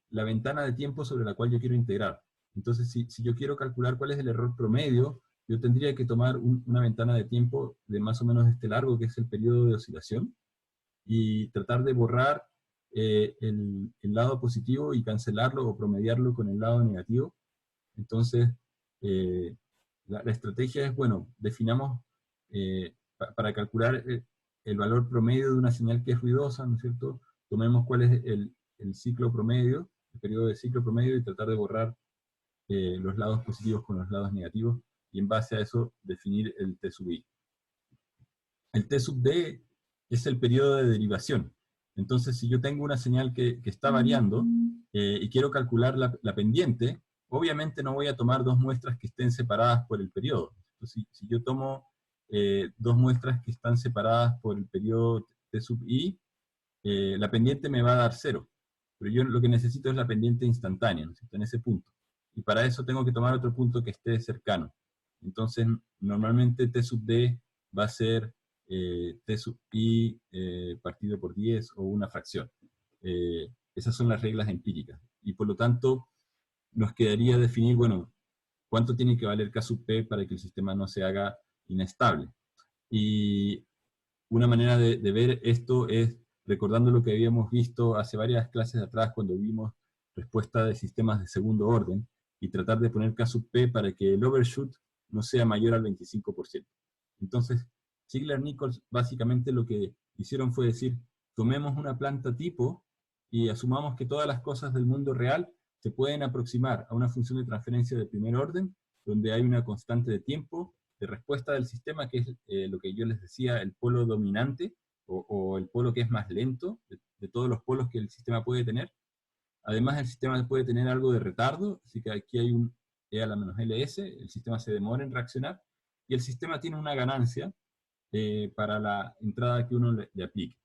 la ventana de tiempo sobre la cual yo quiero integrar. Entonces, si yo quiero calcular cuál es el error promedio, yo tendría que tomar una ventana de tiempo de más o menos este largo, que es el periodo de oscilación, y tratar de borrar el lado positivo y cancelarlo o promediarlo con el lado negativo. Entonces, la estrategia es, bueno, definamos para calcular el valor promedio de una señal que es ruidosa, ¿no es cierto? Tomemos cuál es el ciclo promedio, el periodo de ciclo promedio y tratar de borrar los lados positivos con los lados negativos y en base a eso definir el T sub I. El T sub D es el periodo de derivación. Entonces, si yo tengo una señal que está variando y quiero calcular la pendiente, obviamente no voy a tomar dos muestras que estén separadas por el periodo. Entonces, si yo tomo dos muestras que están separadas por el periodo T sub I, la pendiente me va a dar 0. Pero yo lo que necesito es la pendiente instantánea, ¿no? En ese punto. Y para eso tengo que tomar otro punto que esté cercano. Entonces, normalmente T sub D va a ser T sub I partido por 10 o una fracción. Esas son las reglas empíricas. Y por lo tanto, nos quedaría definir, bueno, cuánto tiene que valer K sub P para que el sistema no se haga inestable. Y una manera de ver esto es recordando lo que habíamos visto hace varias clases atrás cuando vimos respuesta de sistemas de segundo orden y tratar de poner K sub P para que el overshoot no sea mayor al 25%. Entonces, Ziegler-Nichols básicamente lo que hicieron fue decir, tomemos una planta tipo y asumamos que todas las cosas del mundo real se pueden aproximar a una función de transferencia de primer orden, donde hay una constante de tiempo, de respuesta del sistema, que es lo que yo les decía, el polo dominante, o el polo que es más lento, de todos los polos que el sistema puede tener. Además, el sistema puede tener algo de retardo, así que aquí hay un E a la menos LS, el sistema se demora en reaccionar, y el sistema tiene una ganancia para la entrada que uno le aplique.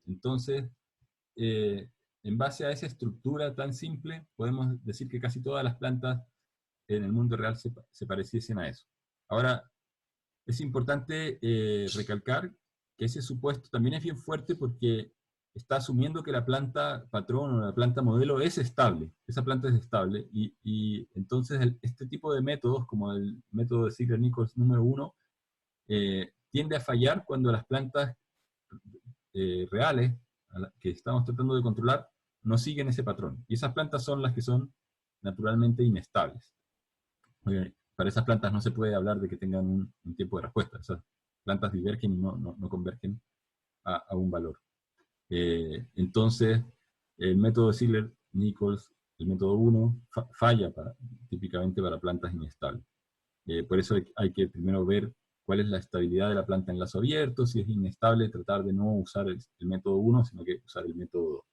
Entonces, en base a esa estructura tan simple, podemos decir que casi todas las plantas en el mundo real se pareciesen a eso. Ahora, es importante recalcar que ese supuesto también es bien fuerte porque está asumiendo que la planta patrón o la planta modelo es estable, esa planta es estable, y entonces este tipo de métodos, como el método de Ziegler-Nichols número 1, tiende a fallar cuando las plantas reales que estamos tratando de controlar no siguen ese patrón. Y esas plantas son las que son naturalmente inestables. Para esas plantas no se puede hablar de que tengan un tiempo de respuesta. Esas plantas divergen y no convergen a un valor. Entonces, el método de Ziegler-Nichols, el método 1, falla típicamente para plantas inestables. Por eso hay que primero ver cuál es la estabilidad de la planta en lazo abierto, si es inestable, tratar de no usar el método 1, sino que usar el método 2.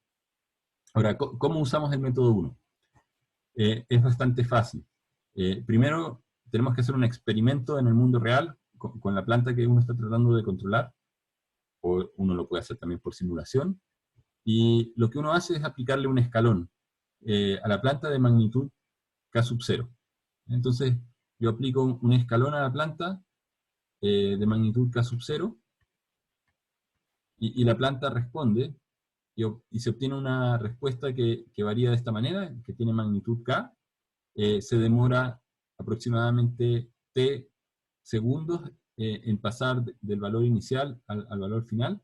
Ahora, ¿cómo usamos el método 1? Es bastante fácil. Primero, tenemos que hacer un experimento en el mundo real con la planta que uno está tratando de controlar, o uno lo puede hacer también por simulación, y lo que uno hace es aplicarle un escalón a la planta de magnitud K sub 0. Entonces, yo aplico un escalón a la planta de magnitud K sub 0, y la planta responde, y se obtiene una respuesta que varía de esta manera, que tiene magnitud K, se demora aproximadamente T segundos en pasar del valor inicial al valor final,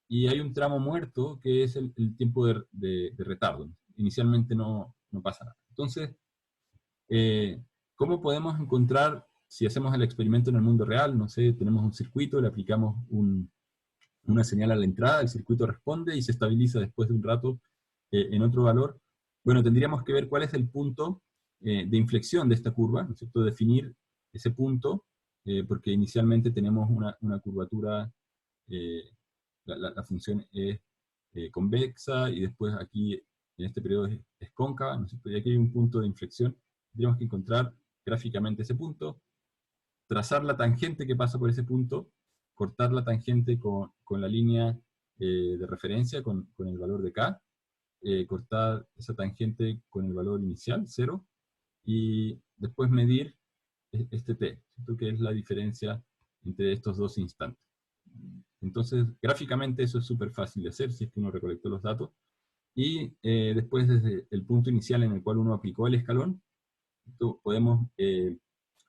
y hay un tramo muerto que es el tiempo de retardo. Inicialmente no pasa nada. Entonces, ¿cómo podemos encontrar, si hacemos el experimento en el mundo real, no sé, tenemos un circuito, le aplicamos una señal a la entrada, el circuito responde y se estabiliza después de un rato en otro valor? Bueno, tendríamos que ver cuál es el punto de inflexión de esta curva, ¿no es cierto? Definir ese punto, porque inicialmente tenemos una curvatura, la función es convexa, y después aquí en este periodo es cóncava, ¿no es cierto? Y aquí hay un punto de inflexión. Tendríamos que encontrar gráficamente ese punto, trazar la tangente que pasa por ese punto, cortar la tangente con la línea de referencia, con el valor de K, cortar esa tangente con el valor inicial, 0, y después medir este T, ¿cierto? Que es la diferencia entre estos dos instantes. Entonces, gráficamente eso es súper fácil de hacer si es que uno recolectó los datos, y después desde el punto inicial en el cual uno aplicó el escalón, podemos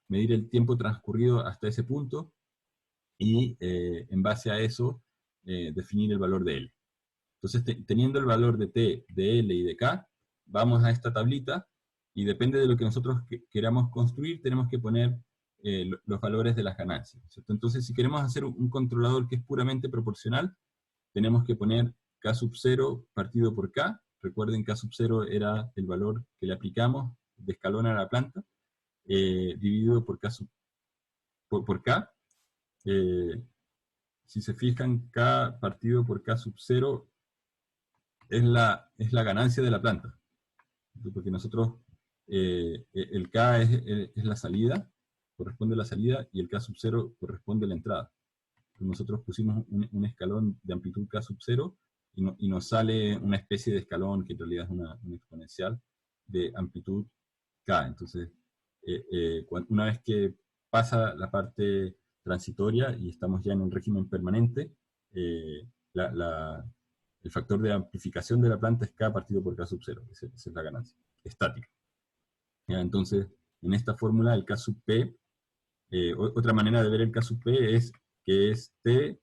medir el tiempo transcurrido hasta ese punto, y en base a eso definir el valor de L. Entonces, teniendo el valor de T, de L y de K, vamos a esta tablita, y depende de lo que nosotros queramos construir, tenemos que poner los valores de las ganancias, ¿cierto? Entonces, si queremos hacer un controlador que es puramente proporcional, tenemos que poner K sub 0 partido por K. Recuerden, K sub 0 era el valor que le aplicamos de escalón a la planta, dividido por K por K. Si se fijan, K partido por K sub 0 es la ganancia de la planta. Porque nosotros, el K es la salida, corresponde a la salida, y el K sub 0 corresponde a la entrada. Entonces nosotros pusimos un escalón de amplitud K sub 0, y nos sale una especie de escalón que en realidad es una exponencial de amplitud K. Entonces, una vez que pasa la parte transitoria y estamos ya en un régimen permanente, el factor de amplificación de la planta es K partido por K sub 0. Esa es la ganancia estática. ¿Ya? Entonces, en esta fórmula, el K sub P, otra manera de ver el K sub P es que es T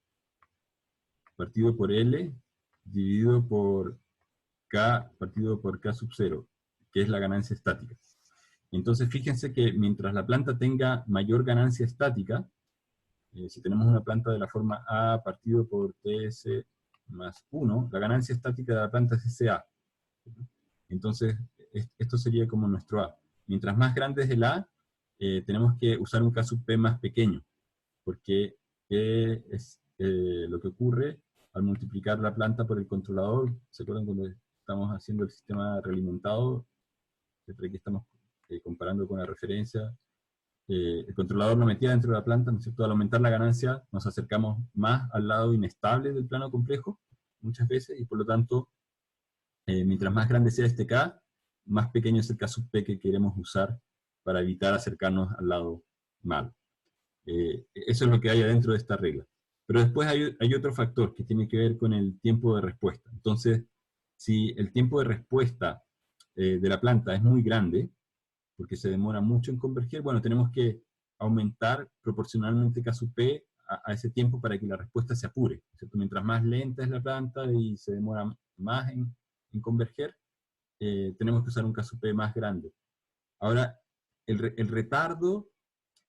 partido por L dividido por K partido por K sub 0, que es la ganancia estática. Entonces fíjense que mientras la planta tenga mayor ganancia estática, si tenemos una planta de la forma A partido por TS más 1, la ganancia estática de la planta es SA. Entonces, esto sería como nuestro A. Mientras más grande es el A, tenemos que usar un K sub P más pequeño, porque es lo que ocurre al multiplicar la planta por el controlador. ¿Se acuerdan cuando estamos haciendo el sistema realimentado? Siempre que estamos comparando con la referencia, el controlador lo metía dentro de la planta, ¿no es cierto? Al aumentar la ganancia nos acercamos más al lado inestable del plano complejo, muchas veces, y por lo tanto, mientras más grande sea este K, más pequeño es el K sub P que queremos usar para evitar acercarnos al lado malo. Eso es lo que hay adentro de esta regla. Pero después hay otro factor que tiene que ver con el tiempo de respuesta. Entonces, si el tiempo de respuesta de la planta es muy grande, porque se demora mucho en converger, bueno, tenemos que aumentar proporcionalmente K sub P a ese tiempo para que la respuesta se apure, ¿cierto? Mientras más lenta es la planta y se demora más en converger, tenemos que usar un K sub P más grande. Ahora, el retardo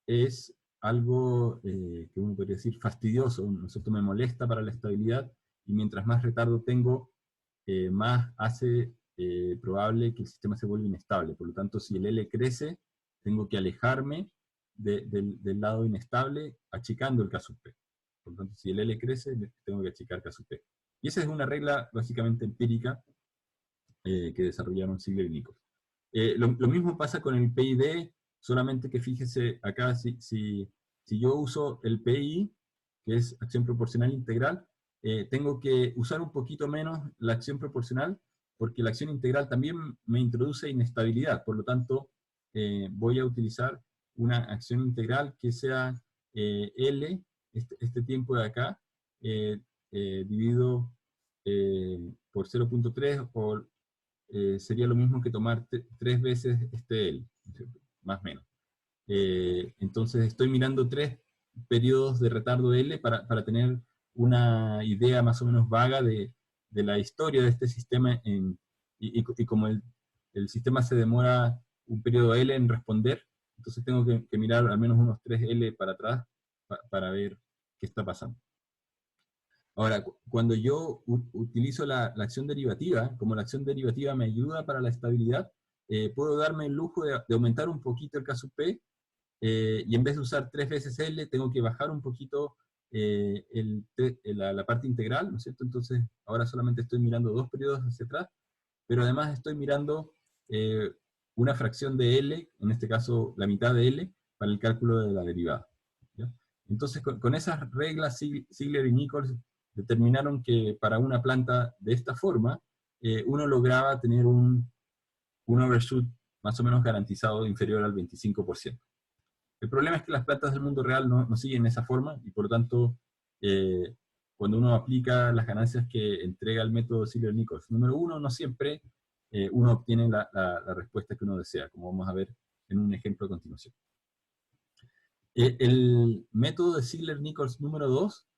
es algo que uno podría decir fastidioso, ¿no es cierto? Me molesta para la estabilidad, y mientras más retardo tengo, más hace probable que el sistema se vuelva inestable. Por lo tanto, si el L crece, tengo que alejarme del lado inestable, achicando el K sub P. Por lo tanto, si el L crece, tengo que achicar K sub P. Y esa es una regla básicamente empírica que desarrollaron Ziegler y Nichols. Lo mismo pasa con el PID, solamente que fíjese acá, si yo uso el PI, que es acción proporcional integral, tengo que usar un poquito menos la acción proporcional, porque la acción integral también me introduce inestabilidad. Por lo tanto, voy a utilizar una acción integral que sea L, este tiempo de acá, dividido por 0.3, o sería lo mismo que tomar 3 veces este L, más o menos. Entonces estoy mirando 3 periodos de retardo L para tener una idea más o menos vaga de la historia de este sistema, y como el sistema se demora un periodo L en responder, entonces tengo que mirar al menos unos 3 L para atrás para ver qué está pasando. Ahora, cuando yo utilizo la acción derivativa, como la acción derivativa me ayuda para la estabilidad, puedo darme el lujo de aumentar un poquito el K sub P, y en vez de usar 3 veces L, tengo que bajar un poquito la parte integral, ¿no es cierto? Entonces, ahora solamente estoy mirando 2 periodos hacia atrás, pero además estoy mirando una fracción de L, en este caso la mitad de L, para el cálculo de la derivada, ¿ya? Entonces, con esas reglas, Ziegler y Nichols determinaron que para una planta de esta forma, uno lograba tener un overshoot más o menos garantizado inferior al 25%. El problema es que las plantas del mundo real no siguen esa forma, y por lo tanto, cuando uno aplica las ganancias que entrega el método Ziegler-Nichols número 1, no siempre uno obtiene la respuesta que uno desea, como vamos a ver en un ejemplo a continuación. El método de Ziegler-Nichols número 2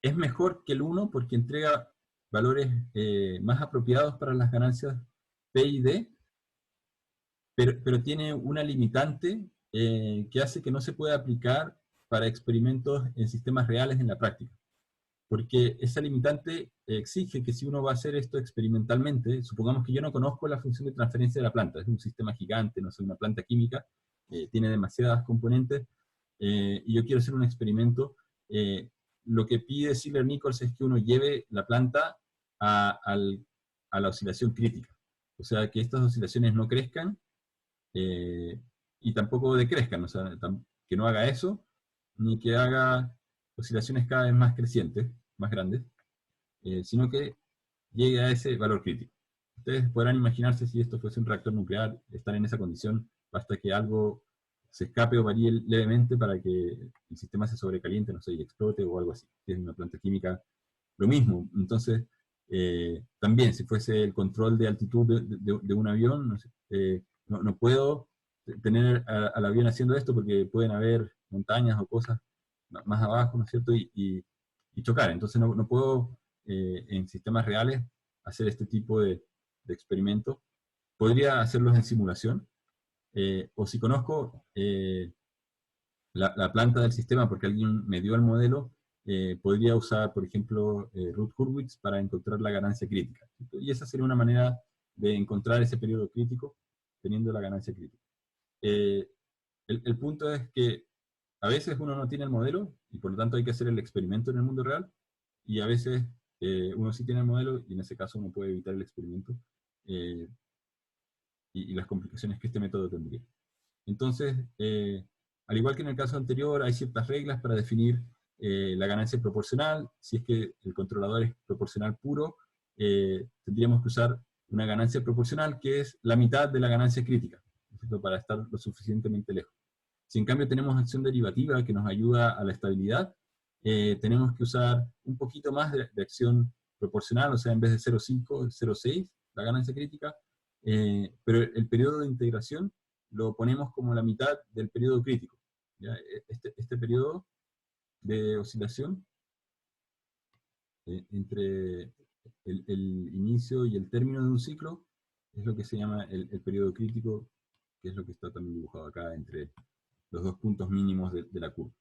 es mejor que el 1 porque entrega valores más apropiados para las ganancias P y D, pero tiene una limitante que hace que no se pueda aplicar para experimentos en sistemas reales en la práctica. Porque esa limitante exige que si uno va a hacer esto experimentalmente, supongamos que yo no conozco la función de transferencia de la planta, es un sistema gigante, no sé, una planta química, tiene demasiadas componentes, y yo quiero hacer un experimento, lo que pide Ziegler-Nichols es que uno lleve la planta a la oscilación crítica. O sea, que estas oscilaciones no crezcan, y tampoco decrezcan, o sea, que no haga eso, ni que haga oscilaciones cada vez más crecientes, más grandes, sino que llegue a ese valor crítico. Ustedes podrán imaginarse si esto fuese un reactor nuclear, estar en esa condición, basta que algo se escape o varíe levemente para que el sistema se sobrecaliente, no sé, y explote o algo así. Si es una planta química, lo mismo. Entonces, también, si fuese el control de altitud de un avión, no sé, no puedo tener al avión haciendo esto porque pueden haber montañas o cosas más abajo, ¿no es cierto? Y chocar. Entonces no puedo en sistemas reales hacer este tipo de experimentos. Podría hacerlos en simulación, o si conozco la planta del sistema porque alguien me dio el modelo, podría usar, por ejemplo, Ruth-Hurwitz para encontrar la ganancia crítica. Y esa sería una manera de encontrar ese periodo crítico teniendo la ganancia crítica. El punto es que a veces uno no tiene el modelo y por lo tanto hay que hacer el experimento en el mundo real, y a veces uno sí tiene el modelo y en ese caso uno puede evitar el experimento y las complicaciones que este método tendría. Entonces, al igual que en el caso anterior, hay ciertas reglas para definir la ganancia proporcional. Si es que el controlador es proporcional puro, tendríamos que usar una ganancia proporcional que es la mitad de la ganancia crítica, ¿no? Para estar lo suficientemente lejos. Si en cambio tenemos acción derivativa que nos ayuda a la estabilidad, tenemos que usar un poquito más de acción proporcional, o sea, en vez de 0,5, 0,6, la ganancia crítica, pero el periodo de integración lo ponemos como la mitad del periodo crítico. ¿Ya? Este periodo de oscilación entre el inicio y el término de un ciclo es lo que se llama el periodo crítico, que es lo que está también dibujado acá entre los dos puntos mínimos de la curva.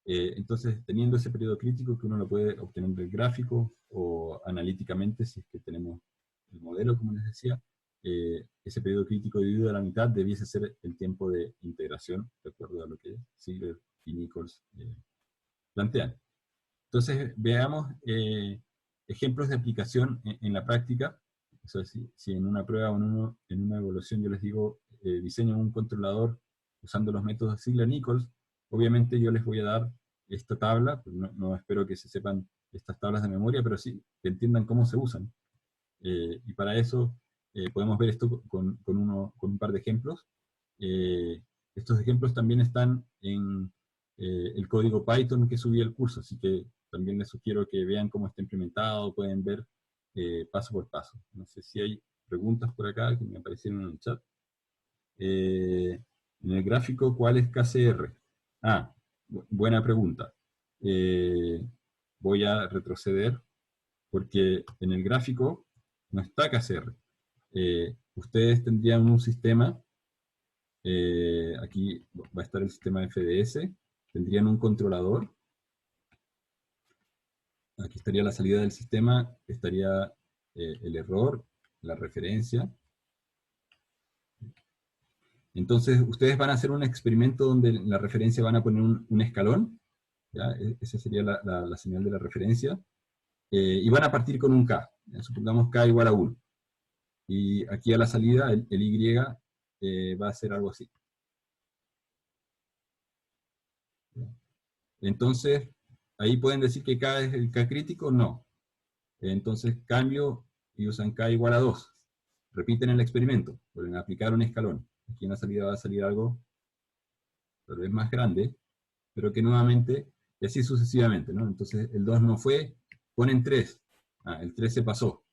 Entonces, teniendo ese periodo crítico que uno lo puede obtener del gráfico o analíticamente, si es que tenemos el modelo, como les decía, ese periodo crítico dividido a la mitad debiese ser el tiempo de integración, de acuerdo a lo que Ziegler y Nichols plantean. Entonces, veamos ejemplos de aplicación en la práctica. O sea, si en una prueba o en una evaluación yo les digo, diseño un controlador usando los métodos Ziegler-Nichols, obviamente yo les voy a dar esta tabla, pues no espero que se sepan estas tablas de memoria, pero sí que entiendan cómo se usan. Y para eso podemos ver esto con un par de ejemplos. Estos ejemplos también están en el código Python que subí al curso, así que también les sugiero que vean cómo está implementado, pueden ver paso por paso. No sé si hay preguntas por acá que me aparecieron en el chat. En el gráfico, ¿cuál es KCR? Ah, buena pregunta. Voy a retroceder porque en el gráfico no está KCR. Ustedes tendrían un sistema, aquí va a estar el sistema FDS, tendrían un controlador, aquí estaría la salida del sistema, estaría el error, la referencia. Entonces, ustedes van a hacer un experimento donde en la referencia van a poner un escalón, ¿ya? Esa sería la señal de la referencia, y van a partir con un K, ¿ya? Supongamos K igual a 1. Y aquí a la salida, el Y va a ser algo así. Entonces, ahí pueden decir que K es el K crítico, no. Entonces cambio y usan K igual a 2. Repiten el experimento, pueden aplicar un escalón. Aquí en la salida va a salir algo tal vez más grande, pero que nuevamente, y así sucesivamente, ¿no? Entonces el 2 no fue, ponen 3. Ah, el 3 se pasó.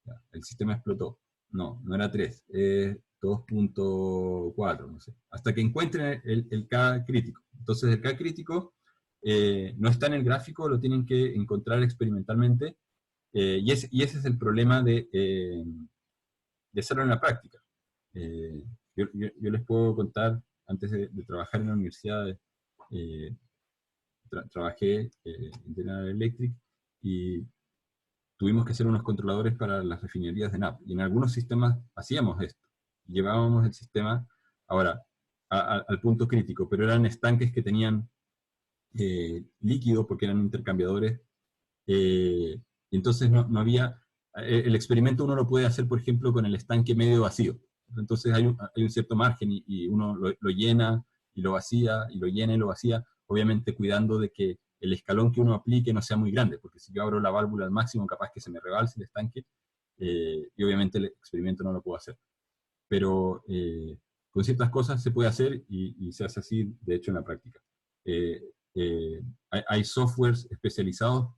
Ya, el sistema explotó. No era 3, es 2.4, no sé. Hasta que encuentren el K crítico. Entonces el K crítico no está en el gráfico, lo tienen que encontrar experimentalmente, y ese es el problema de hacerlo en la práctica. Yo les puedo contar, antes de trabajar en la universidad, trabajé en General Electric y tuvimos que hacer unos controladores para las refinerías de NAP. Y en algunos sistemas hacíamos esto. Llevábamos el sistema, ahora, al punto crítico, pero eran estanques que tenían líquido porque eran intercambiadores. Y entonces no había... El experimento uno lo puede hacer, por ejemplo, con el estanque medio vacío. Entonces hay un cierto margen y uno lo llena y lo vacía, y lo llena y lo vacía, obviamente cuidando de que el escalón que uno aplique no sea muy grande, porque si yo abro la válvula al máximo, capaz que se me rebalse el estanque, y obviamente el experimento no lo puedo hacer. Pero con ciertas cosas se puede hacer y se hace así, de hecho, en la práctica. Hay softwares especializados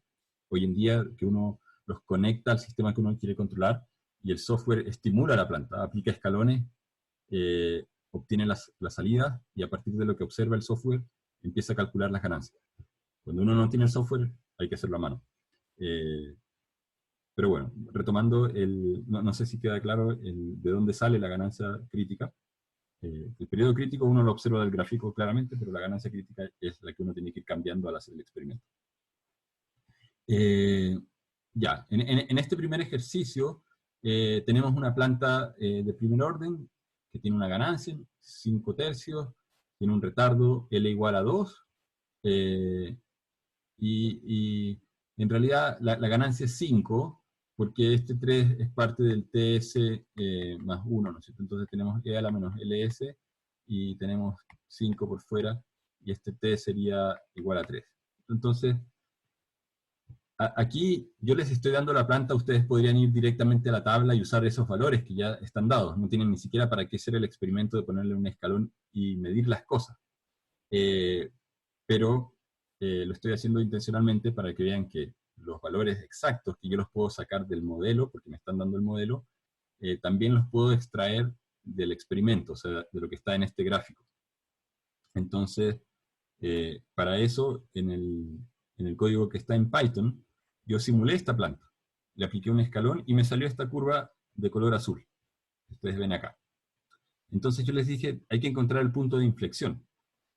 hoy en día que uno los conecta al sistema que uno quiere controlar y el software estimula la planta, aplica escalones, obtiene las salidas y a partir de lo que observa el software empieza a calcular las ganancias. Cuando uno no tiene el software hay que hacerlo a mano. Pero bueno, retomando, no sé si queda claro de dónde sale la ganancia crítica. El periodo crítico uno lo observa del gráfico claramente, pero la ganancia crítica es la que uno tiene que ir cambiando al hacer el experimento. Ya, en este primer ejercicio tenemos una planta de primer orden que tiene una ganancia, 5 tercios, tiene un retardo L igual a 2, eh, y en realidad la ganancia es 5, porque este 3 es parte del TS más 1, ¿no es cierto? Entonces tenemos E a la menos LS, y tenemos 5 por fuera, y este T sería igual a 3. Entonces, aquí yo les estoy dando la planta, ustedes podrían ir directamente a la tabla y usar esos valores que ya están dados. No tienen ni siquiera para qué hacer el experimento de ponerle un escalón y medir las cosas. Pero lo estoy haciendo intencionalmente para que vean que los valores exactos que yo los puedo sacar del modelo, porque me están dando el modelo, también los puedo extraer del experimento, o sea, de lo que está en este gráfico. Entonces, para eso, en el código que está en Python, yo simulé esta planta, le apliqué un escalón y me salió esta curva de color azul. Ustedes ven acá. Entonces yo les dije, hay que encontrar el punto de inflexión.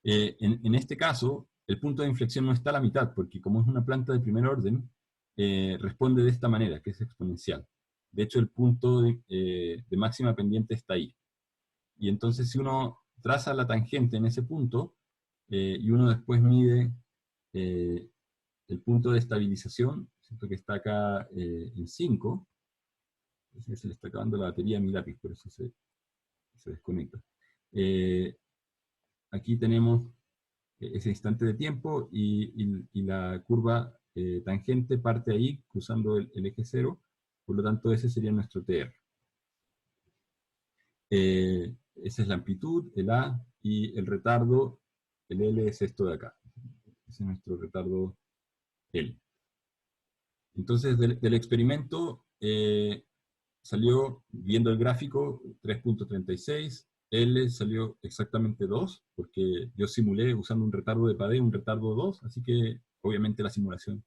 En este caso, el punto de inflexión no está a la mitad, porque como es una planta de primer orden, responde de esta manera, que es exponencial. De hecho, el punto de máxima pendiente está ahí. Y entonces si uno traza la tangente en ese punto, y uno después mide el punto de estabilización, siento que está acá en 5, se le está acabando la batería a mi lápiz, por eso se desconecta. Aquí tenemos ese instante de tiempo y la curva tangente parte ahí, cruzando el eje 0, por lo tanto ese sería nuestro TR. Esa es la amplitud, el A, y el retardo, el L es esto de acá. Ese es nuestro retardo L. Entonces, del experimento salió, viendo el gráfico, 3.36, L salió exactamente 2, porque yo simulé usando un retardo de Padé, un retardo 2, así que obviamente la simulación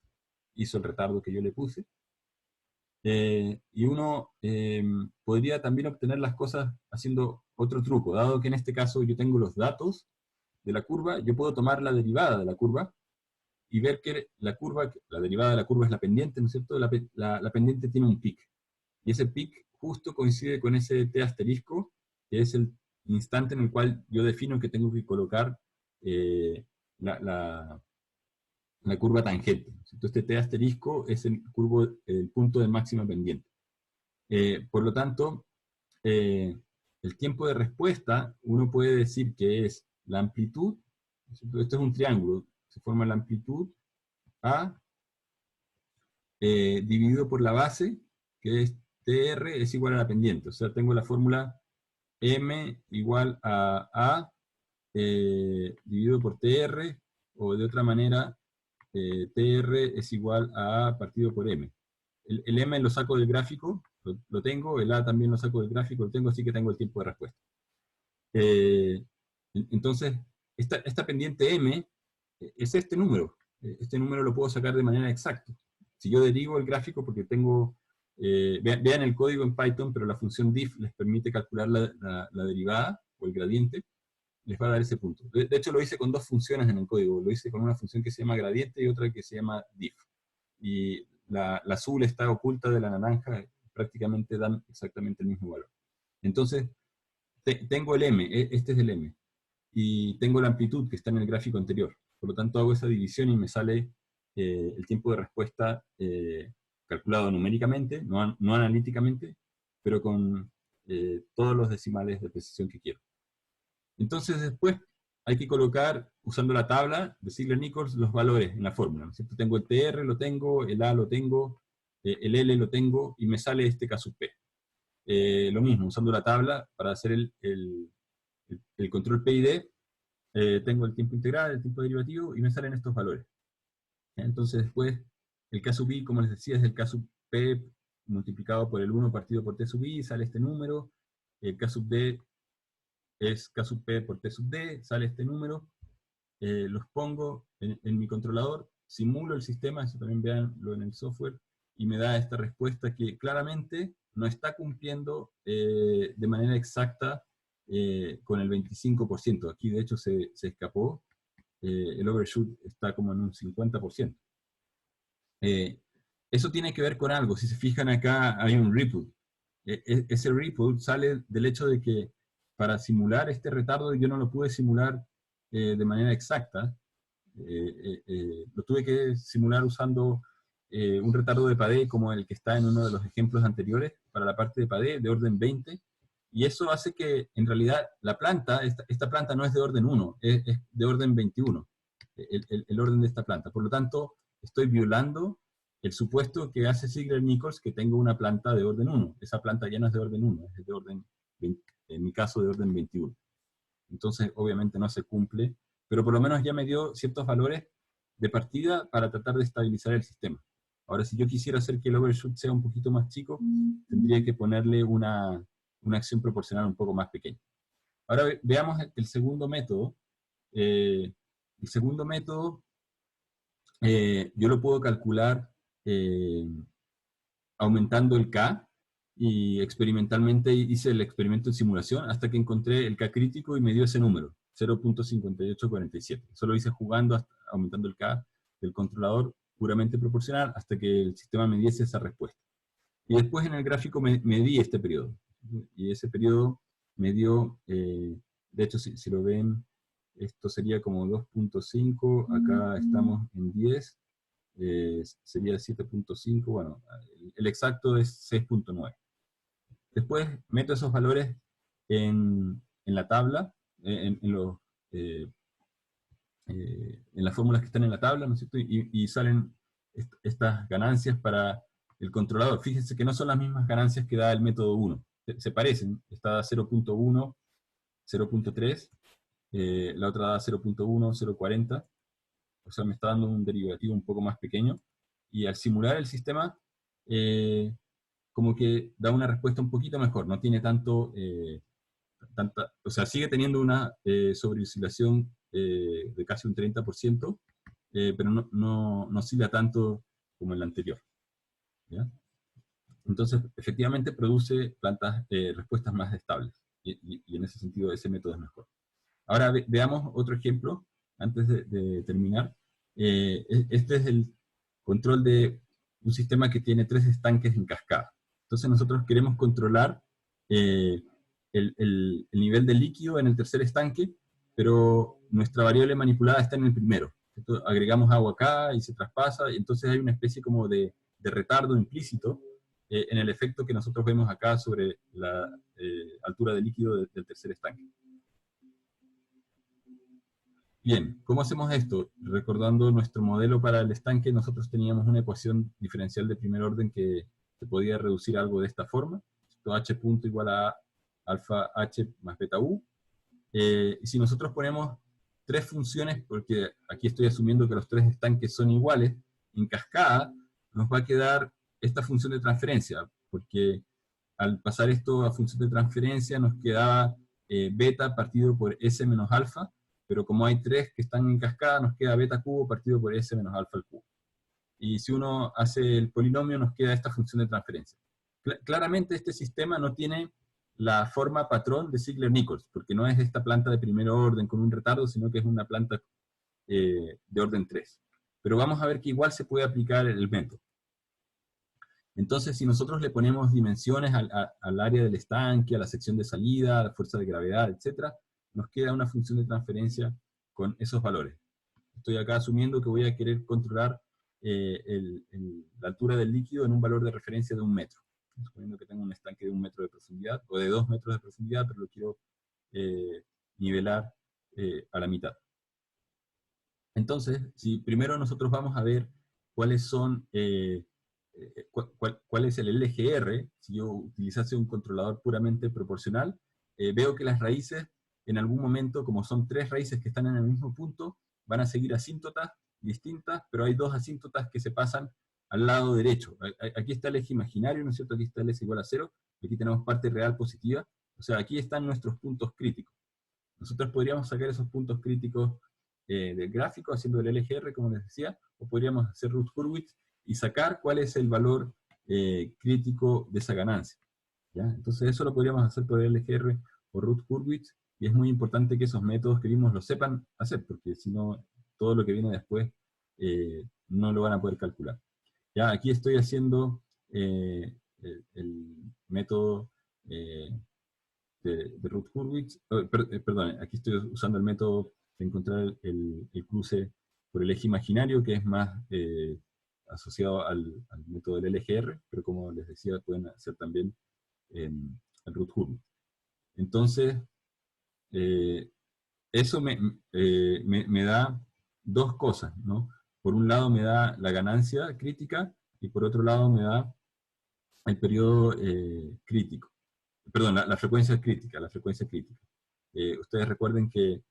hizo el retardo que yo le puse. Y uno podría también obtener las cosas haciendo otro truco, dado que en este caso yo tengo los datos de la curva, yo puedo tomar la derivada de la curva y ver que la derivada de la curva es la pendiente, ¿no es cierto? La pendiente tiene un pic, y ese pic justo coincide con ese t asterisco, que es el instante en el cual yo defino que tengo que colocar la, la, la curva tangente. Entonces, este t asterisco es el punto de máxima pendiente. Por lo tanto, el tiempo de respuesta, uno puede decir que es la amplitud, esto es un triángulo, se forma la amplitud A dividido por la base, que es TR, es igual a la pendiente. O sea, tengo la fórmula M igual a dividido por TR, o de otra manera, TR es igual a A partido por M. El M lo saco del gráfico, lo tengo, el A también lo saco del gráfico, lo tengo, así que tengo el tiempo de respuesta. Entonces, esta pendiente M es este número. Este número lo puedo sacar de manera exacta. Si yo derivo el gráfico, porque tengo, vean el código en Python, pero la función diff les permite calcular la derivada o el gradiente, les va a dar ese punto. De hecho, lo hice con dos funciones en el código. Lo hice con una función que se llama gradiente y otra que se llama diff. Y la azul está oculta de la naranja, prácticamente dan exactamente el mismo valor. Entonces, tengo el M, este es el M, y tengo la amplitud que está en el gráfico anterior. Por lo tanto, hago esa división y me sale el tiempo de respuesta calculado numéricamente, no analíticamente, pero con todos los decimales de precisión que quiero. Entonces, después hay que colocar, usando la tabla de Ziegler-Nichols, los valores en la fórmula, ¿no es cierto? Tengo el TR, lo tengo, el A lo tengo, el L lo tengo, y me sale este K sub P. Lo mismo, usando la tabla para hacer el control P y D, tengo el tiempo integral, el tiempo derivativo, y me salen estos valores. Entonces después, el K sub I, como les decía, es el K sub P multiplicado por el 1 partido por T sub I, sale este número. El K sub D es K sub P por T sub D, sale este número. Los pongo en mi controlador, simulo el sistema, eso también véanlo en el software, y me da esta respuesta que claramente no está cumpliendo de manera exacta con el 25%. Aquí de hecho se escapó, el overshoot está como en un 50%. Eso tiene que ver con algo. Si se fijan acá hay un ripple. Ese ripple sale del hecho de que para simular este retardo yo no lo pude simular de manera exacta. Lo tuve que simular usando un retardo de Padé como el que está en uno de los ejemplos anteriores para la parte de Padé de orden 20, y eso hace que en realidad la planta, esta planta no es de orden 1, es de orden 21, el orden de esta planta. Por lo tanto, estoy violando el supuesto que hace Ziegler-Nichols que tengo una planta de orden 1. Esa planta ya no es de orden 1, es de orden 20, en mi caso de orden 21. Entonces, obviamente no se cumple, pero por lo menos ya me dio ciertos valores de partida para tratar de estabilizar el sistema. Ahora, si yo quisiera hacer que el overshoot sea un poquito más chico, tendría que ponerle una acción proporcional un poco más pequeña. Ahora veamos el segundo método. El segundo método yo lo puedo calcular aumentando el K, y experimentalmente hice el experimento en simulación hasta que encontré el K crítico y me dio ese número, 0.5847. Eso lo hice jugando, aumentando el K del controlador puramente proporcional hasta que el sistema me diese esa respuesta. Y después en el gráfico medí este periodo. Y ese periodo me dio, de hecho si lo ven, esto sería como 2.5, acá estamos en 10, sería 7.5, bueno, el exacto es 6.9. Después meto esos valores en la tabla, en las fórmulas que están en la tabla, ¿no es cierto? Y salen estas ganancias para el controlador. Fíjense que no son las mismas ganancias que da el método 1. Se parecen, está 0.1, 0.3, la otra da 0.1, 0.40, o sea, me está dando un derivativo un poco más pequeño, y al simular el sistema, como que da una respuesta un poquito mejor, no tiene tanto, o sea, sigue teniendo una sobreoscilación de casi un 30%, pero no oscila tanto como el anterior, ¿ya? Entonces, efectivamente produce respuestas más estables, y en ese sentido ese método es mejor. Ahora veamos otro ejemplo, antes de terminar. Este es el control de un sistema que tiene 3 estanques en cascada. Entonces nosotros queremos controlar el nivel de líquido en el tercer estanque, pero nuestra variable manipulada está en el primero. Entonces, agregamos agua acá y se traspasa, y entonces hay una especie como de retardo implícito en el efecto que nosotros vemos acá sobre la altura de líquido del tercer estanque. Bien, ¿cómo hacemos esto? Recordando nuestro modelo para el estanque, nosotros teníamos una ecuación diferencial de primer orden que se podía reducir algo de esta forma. Esto h punto igual a alfa h más beta u. Y si nosotros ponemos 3 funciones, porque aquí estoy asumiendo que los 3 estanques son iguales, en cascada, nos va a quedar esta función de transferencia, porque al pasar esto a función de transferencia nos quedaba beta partido por s menos alfa, pero como hay 3 que están en cascada, nos queda beta cubo partido por s menos alfa al cubo. Y si uno hace el polinomio, nos queda esta función de transferencia. Claramente este sistema no tiene la forma patrón de Ziegler-Nichols, porque no es esta planta de primer orden con un retardo, sino que es una planta de orden 3. Pero vamos a ver que igual se puede aplicar el método. Entonces, si nosotros le ponemos dimensiones al área del estanque, a la sección de salida, a la fuerza de gravedad, etc., nos queda una función de transferencia con esos valores. Estoy acá asumiendo que voy a querer controlar la altura del líquido en un valor de referencia de 1 metro. Suponiendo que tengo un estanque de 1 metro de profundidad, o de 2 metros de profundidad, pero lo quiero nivelar a la mitad. Entonces, si primero nosotros vamos a ver cuáles son, cuál es el LGR, si yo utilizase un controlador puramente proporcional, veo que las raíces, en algún momento, como son 3 raíces que están en el mismo punto, van a seguir asíntotas distintas, pero hay 2 asíntotas que se pasan al lado derecho. Aquí está el eje imaginario, ¿no es cierto? Aquí está el S igual a 0, aquí tenemos parte real positiva, o sea, aquí están nuestros puntos críticos. Nosotros podríamos sacar esos puntos críticos del gráfico haciendo el LGR, como les decía, o podríamos hacer Routh-Hurwitz y sacar cuál es el valor crítico de esa ganancia. ¿Ya? Entonces eso lo podríamos hacer por LGR o Ruth-Hurwitz, y es muy importante que esos métodos que vimos los sepan hacer, porque si no, todo lo que viene después no lo van a poder calcular. Ya, aquí estoy haciendo el método de Ruth-Hurwitz, perdón, aquí estoy usando el método de encontrar el cruce por el eje imaginario, que es más asociado al método del LGR, pero como les decía, pueden hacer también el Ruth-Hurwitz. Entonces, eso me da dos cosas, ¿no? Por un lado me da la ganancia crítica, y por otro lado me da el periodo crítico. Perdón, la frecuencia crítica, ustedes recuerden que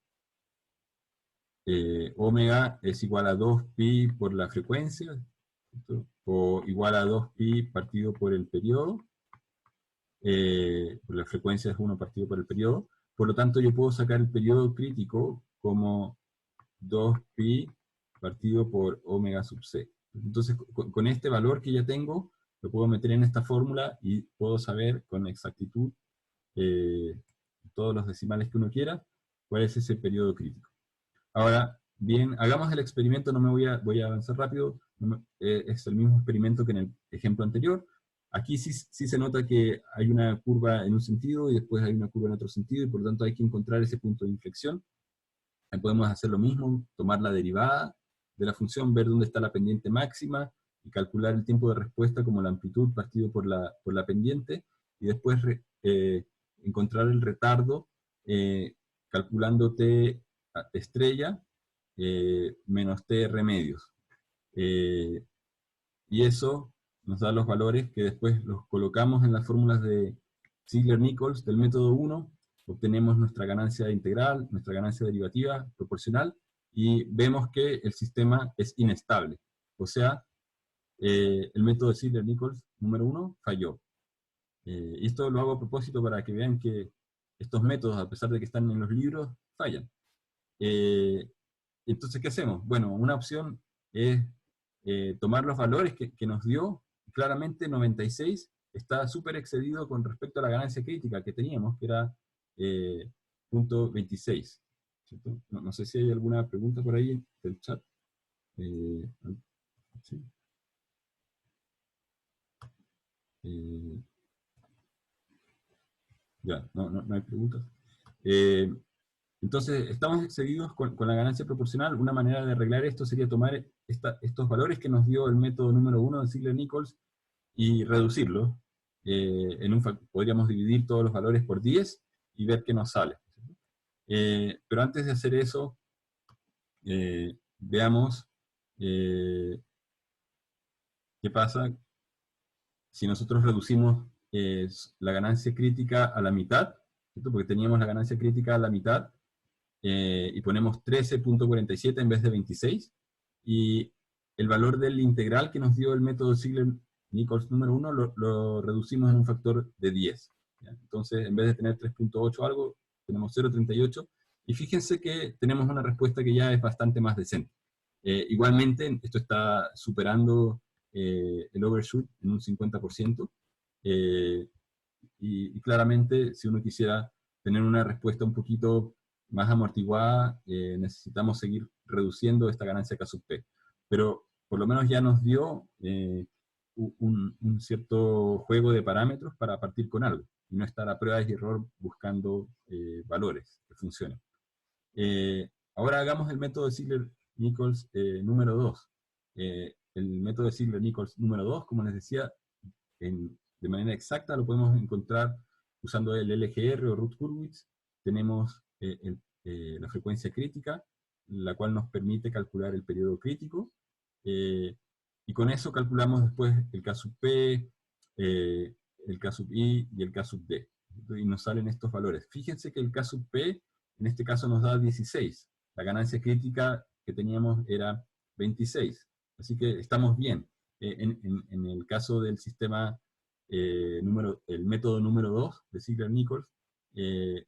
omega es igual a 2pi por la frecuencia, ¿cierto? O igual a 2pi partido por el periodo, la frecuencia es 1 partido por el periodo, por lo tanto yo puedo sacar el periodo crítico como 2pi partido por omega sub c. Entonces, con este valor que ya tengo, lo puedo meter en esta fórmula y puedo saber con exactitud, todos los decimales que uno quiera, cuál es ese periodo crítico. Ahora, bien, hagamos el experimento, voy a avanzar rápido, es el mismo experimento que en el ejemplo anterior. Aquí sí se nota que hay una curva en un sentido y después hay una curva en otro sentido, y por lo tanto hay que encontrar ese punto de inflexión. Ahí podemos hacer lo mismo, tomar la derivada de la función, ver dónde está la pendiente máxima, y calcular el tiempo de respuesta como la amplitud partido por la pendiente, y después encontrar el retardo calculando t estrella menos t remedios. Y eso nos da los valores que después los colocamos en las fórmulas de Ziegler-Nichols del método 1, obtenemos nuestra ganancia integral, nuestra ganancia derivativa proporcional, y vemos que el sistema es inestable. O sea, el método de Ziegler-Nichols número 1 falló. Y esto lo hago a propósito para que vean que estos métodos, a pesar de que están en los libros, fallan. Entonces, ¿qué hacemos? Bueno, una opción es tomar los valores que nos dio. Claramente 96 está súper excedido con respecto a la ganancia crítica que teníamos, que era punto 26. No sé si hay alguna pregunta por ahí del chat. ¿Sí? Ya, no hay preguntas. Entonces, estamos excedidos con la ganancia proporcional. Una manera de arreglar esto sería tomar estos valores que nos dio el método número 1 de Ziegler-Nichols y reducirlos. Podríamos dividir todos los valores por 10 y ver qué nos sale. Pero antes de hacer eso, veamos qué pasa si nosotros reducimos la ganancia crítica a la mitad, ¿cierto? Porque teníamos la ganancia crítica a la mitad, y ponemos 13.47 en vez de 26, y el valor del integral que nos dio el método Ziegler-Nichols número 1 lo reducimos en un factor de 10. ¿Ya? Entonces, en vez de tener 3.8 algo, tenemos 0.38, y fíjense que tenemos una respuesta que ya es bastante más decente. Igualmente, esto está superando el overshoot en un 50%, y claramente, si uno quisiera tener una respuesta un poquito más amortiguada, necesitamos seguir reduciendo esta ganancia K sub P. Pero por lo menos ya nos dio un cierto juego de parámetros para partir con algo, y no estar a prueba y error buscando valores que funcionen. Ahora hagamos el método de Ziegler-Nichols número 2. El método de Ziegler-Nichols número 2, como les decía, de manera exacta lo podemos encontrar usando el LGR o Ruth-Hurwitz. Tenemos la frecuencia crítica, la cual nos permite calcular el periodo crítico, y con eso calculamos después el K sub P, el K sub I y el K sub D, y nos salen estos valores. Fíjense que el K sub P en este caso nos da 16, la ganancia crítica que teníamos era 26, así que estamos bien. En el caso del sistema el método número 2 de Ziegler-Nichols,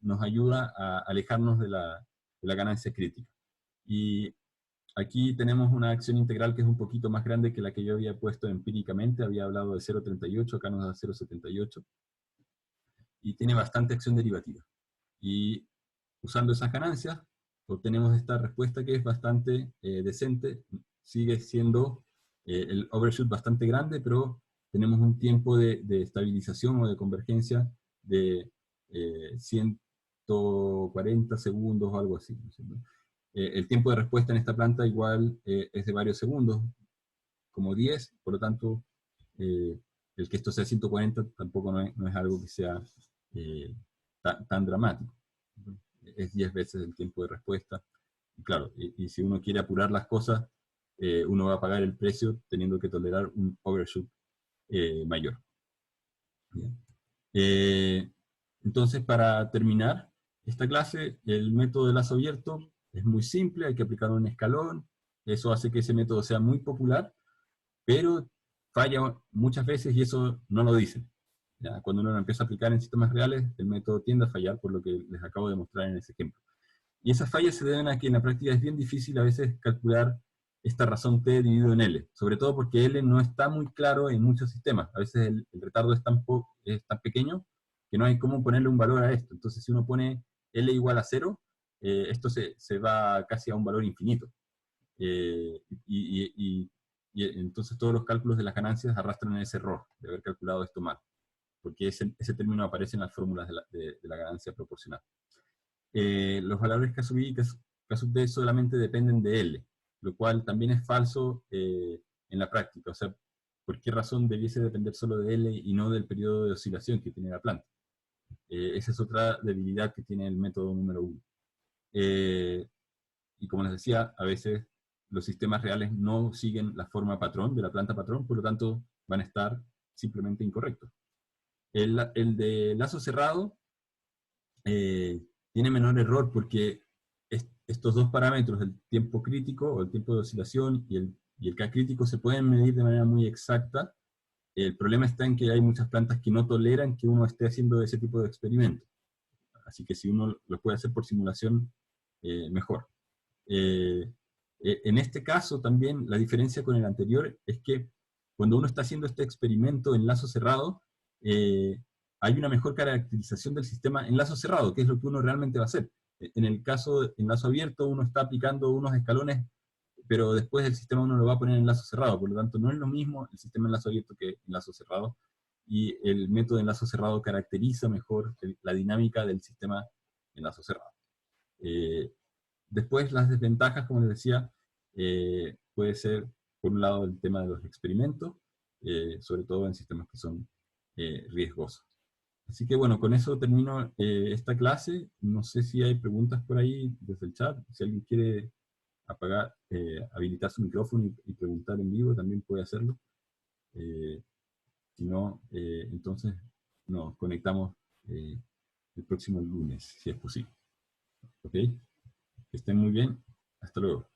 nos ayuda a alejarnos de la ganancia crítica. Y Aquí tenemos una acción integral que es un poquito más grande que la que yo había puesto empíricamente, había hablado de 0,38, acá nos da 0,78, y tiene bastante acción derivativa. Y usando esas ganancias, obtenemos esta respuesta que es bastante decente, sigue siendo el overshoot bastante grande, pero tenemos un tiempo de estabilización o de convergencia de 140 segundos o algo así, ¿no es cierto? El tiempo de respuesta en esta planta igual es de varios segundos, como 10, por lo tanto, eh, el que esto sea 140 tampoco no es algo que sea tan dramático. Es 10 veces el tiempo de respuesta. Y claro, y si uno quiere apurar las cosas, uno va a pagar el precio teniendo que tolerar un overshoot mayor. Bien. Eh, entonces, para terminar esta clase, el método de lazo abierto es muy simple, hay que aplicar un escalón, eso hace que ese método sea muy popular, pero falla muchas veces y eso no lo dicen. ¿Ya? Cuando uno lo empieza a aplicar en sistemas reales, el método tiende a fallar, por lo que les acabo de mostrar en ese ejemplo. Y esas fallas se deben a que en la práctica es bien difícil a veces calcular esta razón t dividido en L, sobre todo porque L no está muy claro en muchos sistemas. A veces el retardo es tan pequeño que no hay cómo ponerle un valor a esto. Entonces, si uno pone L igual a 0, esto se va casi a un valor infinito. Y entonces todos los cálculos de las ganancias arrastran ese error de haber calculado esto mal, porque ese término aparece en las fórmulas de la ganancia proporcional. Los valores K sub I y K sub D solamente dependen de L, lo cual también es falso en la práctica. O sea, ¿por qué razón debiese depender solo de L y no del periodo de oscilación que tiene la planta? Esa es otra debilidad que tiene el método número 1. Y como les decía, a veces los sistemas reales no siguen la forma patrón de la planta patrón, por lo tanto van a estar simplemente incorrectos. El de lazo cerrado tiene menor error porque estos dos parámetros, el tiempo crítico o el tiempo de oscilación y el K crítico, se pueden medir de manera muy exacta. El problema está en que hay muchas plantas que no toleran que uno esté haciendo ese tipo de experimentos. Así que si uno lo puede hacer por simulación, mejor. En este caso también la diferencia con el anterior es que cuando uno está haciendo este experimento en lazo cerrado, hay una mejor caracterización del sistema en lazo cerrado, que es lo que uno realmente va a hacer. En el caso en lazo abierto, uno está aplicando unos escalones, pero después el sistema uno lo va a poner en lazo cerrado, por lo tanto no es lo mismo el sistema en lazo abierto que en lazo cerrado, y el método en lazo cerrado caracteriza mejor la dinámica del sistema en lazo cerrado. Después, las desventajas, como les decía, puede ser, por un lado, el tema de los experimentos, sobre todo en sistemas que son riesgosos. Así que bueno, con eso termino esta clase. No sé si hay preguntas por ahí desde el chat. Si alguien quiere habilitar su micrófono y preguntar en vivo, también puede hacerlo. Si no, entonces nos conectamos el próximo lunes, si es posible. ¿Ok? Que estén muy bien. Hasta luego.